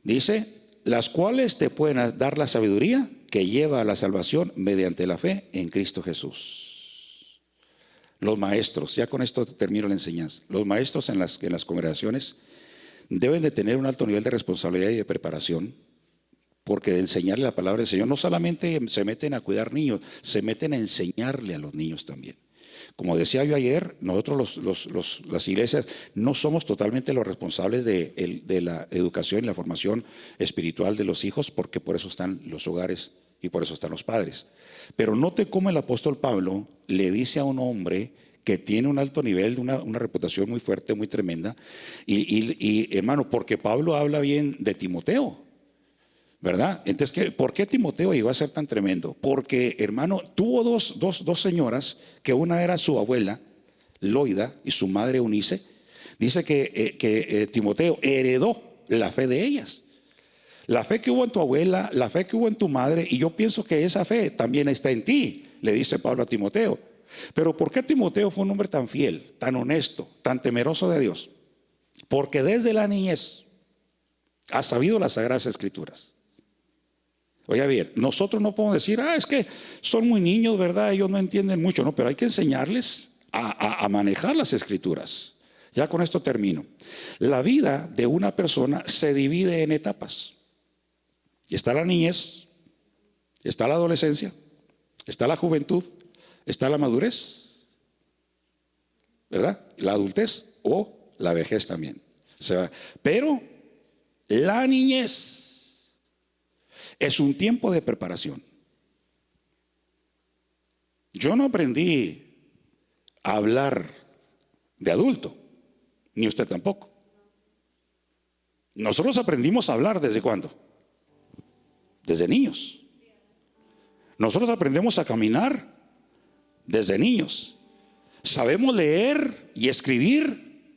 Dice: las cuales te pueden dar la sabiduría que lleva a la salvación mediante la fe en Cristo Jesús. Los maestros, ya con esto termino la enseñanza. Los maestros en las congregaciones deben de tener un alto nivel de responsabilidad y de preparación, porque de enseñarle la palabra del Señor no solamente se meten a cuidar niños, se meten a enseñarle a los niños también. Como decía yo ayer, nosotros las iglesias no somos totalmente los responsables de la educación y la formación espiritual de los hijos, porque por eso están los hogares y por eso están los padres. Pero note cómo el apóstol Pablo le dice a un hombre que tiene un alto nivel, una reputación muy fuerte, muy tremenda, y hermano, porque Pablo habla bien de Timoteo, ¿verdad? Entonces, ¿por qué Timoteo llegó a ser tan tremendo? Porque, hermano, tuvo dos señoras, que una era su abuela, Loida y su madre Eunice, dice que Timoteo heredó la fe de ellas. La fe que hubo en tu abuela, la fe que hubo en tu madre, y yo pienso que esa fe también está en ti, le dice Pablo a Timoteo. Pero ¿por qué Timoteo fue un hombre tan fiel, tan honesto, tan temeroso de Dios? Porque desde la niñez ha sabido las Sagradas Escrituras. Oiga bien, nosotros no podemos decir, es que son muy niños, ¿verdad? Ellos no entienden mucho. No, pero hay que enseñarles a manejar las Escrituras. Ya con esto termino. La vida de una persona se divide en etapas. Está la niñez, está la adolescencia, está la juventud, está la madurez, ¿verdad? La adultez o la vejez también. Pero la niñez es un tiempo de preparación. Yo no aprendí a hablar de adulto, ni usted tampoco. Nosotros aprendimos a hablar ¿desde cuándo? Desde niños. Nosotros aprendemos a caminar desde niños. Sabemos leer y escribir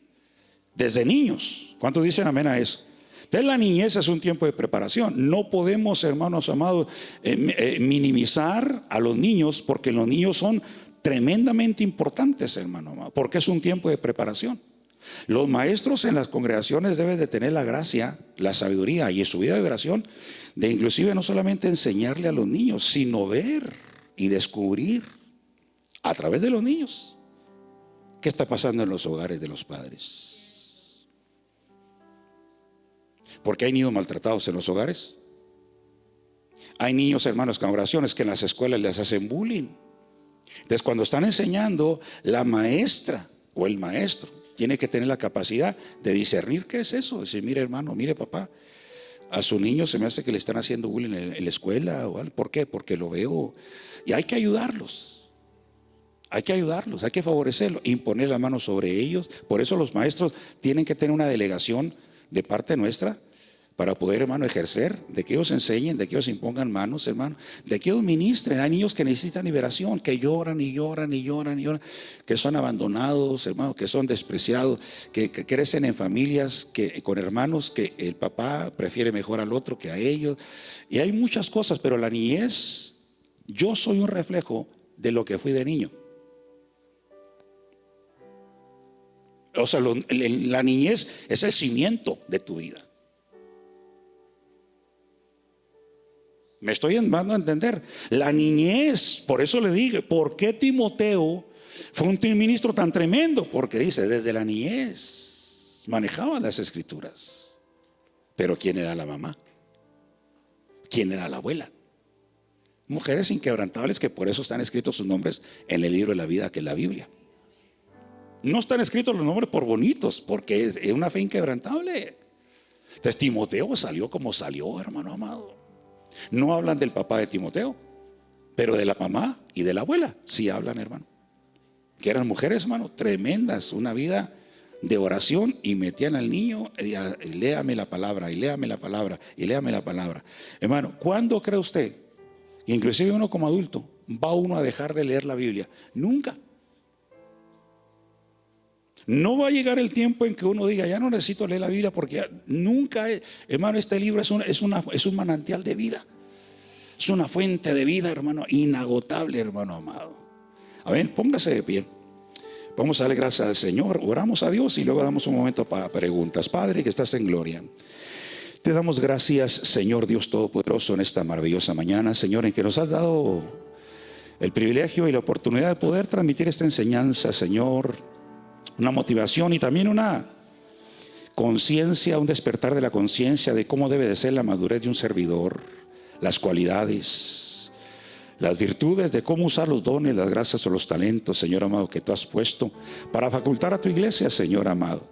desde niños. ¿Cuántos dicen amén a eso? Entonces la niñez es un tiempo de preparación. No podemos, hermanos amados, minimizar a los niños, porque los niños son tremendamente importantes, hermano amado, porque es un tiempo de preparación. Los maestros en las congregaciones deben de tener la gracia, la sabiduría y en su vida de oración de inclusive no solamente enseñarle a los niños, sino ver y descubrir a través de los niños qué está pasando en los hogares de los padres. Porque hay niños maltratados en los hogares. Hay niños, hermanos, congregaciones que en las escuelas les hacen bullying. Entonces, cuando están enseñando, la maestra o el maestro tiene que tener la capacidad de discernir qué es eso. Decir, mire hermano, mire papá, a su niño se me hace que le están haciendo bullying en la escuela o algo. ¿Por qué? Porque lo veo. Y hay que ayudarlos. Hay que ayudarlos, hay que favorecerlos, imponer la mano sobre ellos. Por eso los maestros tienen que tener una delegación de parte nuestra para poder, hermano, ejercer, de que ellos enseñen, de que ellos impongan manos, hermano, de que ellos ministren. Hay niños que necesitan liberación, que lloran y lloran y lloran y lloran, que son abandonados, hermano, que son despreciados, que crecen en familias con hermanos que el papá prefiere mejor al otro que a ellos. Y hay muchas cosas, pero la niñez, yo soy un reflejo de lo que fui de niño. O sea, la niñez es el cimiento de tu vida. Me estoy dando a entender. La niñez, por eso le dije, ¿por qué Timoteo fue un ministro tan tremendo? Porque dice, desde la niñez manejaba las Escrituras. Pero ¿quién era la mamá? ¿Quién era la abuela? Mujeres inquebrantables, que por eso están escritos sus nombres en el libro de la vida, que es la Biblia. No están escritos los nombres por bonitos, porque es una fe inquebrantable. Entonces Timoteo salió como salió, hermano amado. No hablan del papá de Timoteo, pero de la mamá y de la abuela sí hablan, hermano. Que eran mujeres, hermano, tremendas, una vida de oración, y metían al niño y léame la palabra, y léame la palabra, y léame la palabra. Hermano, ¿cuándo cree usted que inclusive uno como adulto va uno a dejar de leer la Biblia? Nunca. No va a llegar el tiempo en que uno diga, ya no necesito leer la Biblia, porque nunca, hermano, este libro es un manantial de vida. Es una fuente de vida, hermano, inagotable, hermano amado. A ver, póngase de pie. Vamos a darle gracias al Señor. Oramos a Dios y luego damos un momento para preguntas. Padre, que estás en gloria, te damos gracias, Señor Dios Todopoderoso, en esta maravillosa mañana, Señor, en que nos has dado el privilegio y la oportunidad de poder transmitir esta enseñanza, Señor. Una motivación y también una conciencia, un despertar de la conciencia de cómo debe de ser la madurez de un servidor, las cualidades, las virtudes, de cómo usar los dones, las gracias o los talentos, Señor amado, que tú has puesto para facultar a tu iglesia, Señor amado.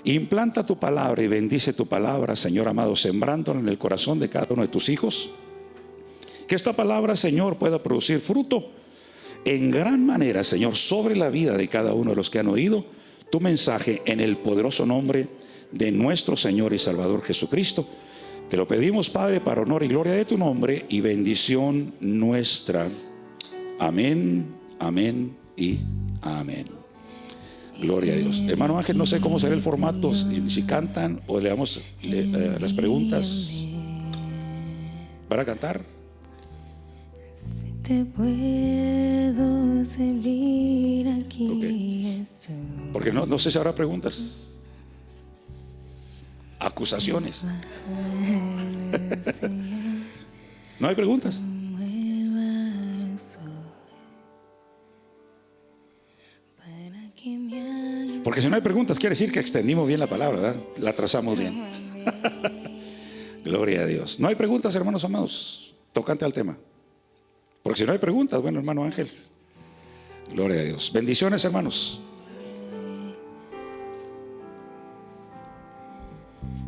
Implanta tu palabra y bendice tu palabra, Señor amado, sembrándola en el corazón de cada uno de tus hijos. Que esta palabra, Señor, pueda producir fruto en gran manera, Señor, sobre la vida de cada uno de los que han oído tu mensaje, en el poderoso nombre de nuestro Señor y Salvador Jesucristo. Te lo pedimos, Padre, para honor y gloria de tu nombre y bendición nuestra. Amén, amén y amén. Gloria a Dios. Hermano Ángel, no sé cómo será el formato, si cantan o le damos las preguntas. ¿Van a cantar? Te puedo servir aquí, Okay. Jesús. Porque no sé si habrá preguntas. Acusaciones. ¿No hay preguntas? Porque si no hay preguntas, quiere decir que extendimos bien la palabra, ¿verdad? La trazamos bien. Gloria a Dios. No hay preguntas, hermanos amados. Tocante al tema. Porque si no hay preguntas, bueno, hermano Ángel. Gloria a Dios. Bendiciones, hermanos.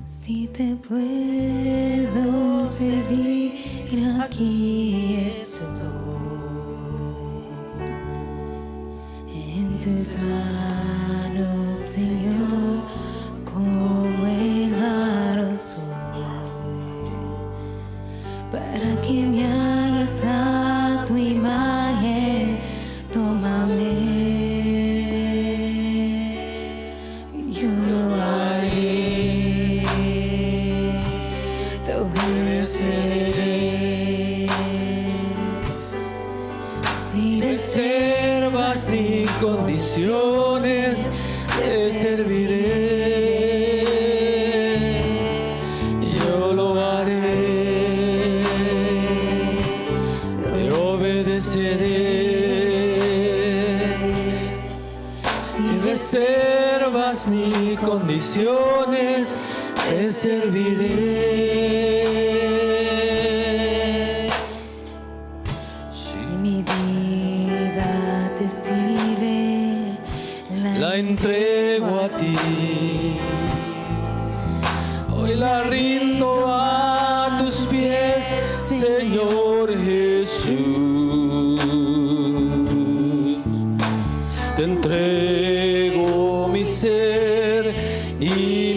Si te puedo servir aquí, Jesús. En tus manos, Señor, como el barro soy, para que me hagas a tu imagen, tómame, yo lo haré, te obedeceré, sin reservas ni condiciones, te serviré, yo lo haré, te obedeceré, sin reservas ni condiciones, te serviré. La entrego a ti, hoy la rindo a tus pies, Señor Jesús. Te entrego mi ser y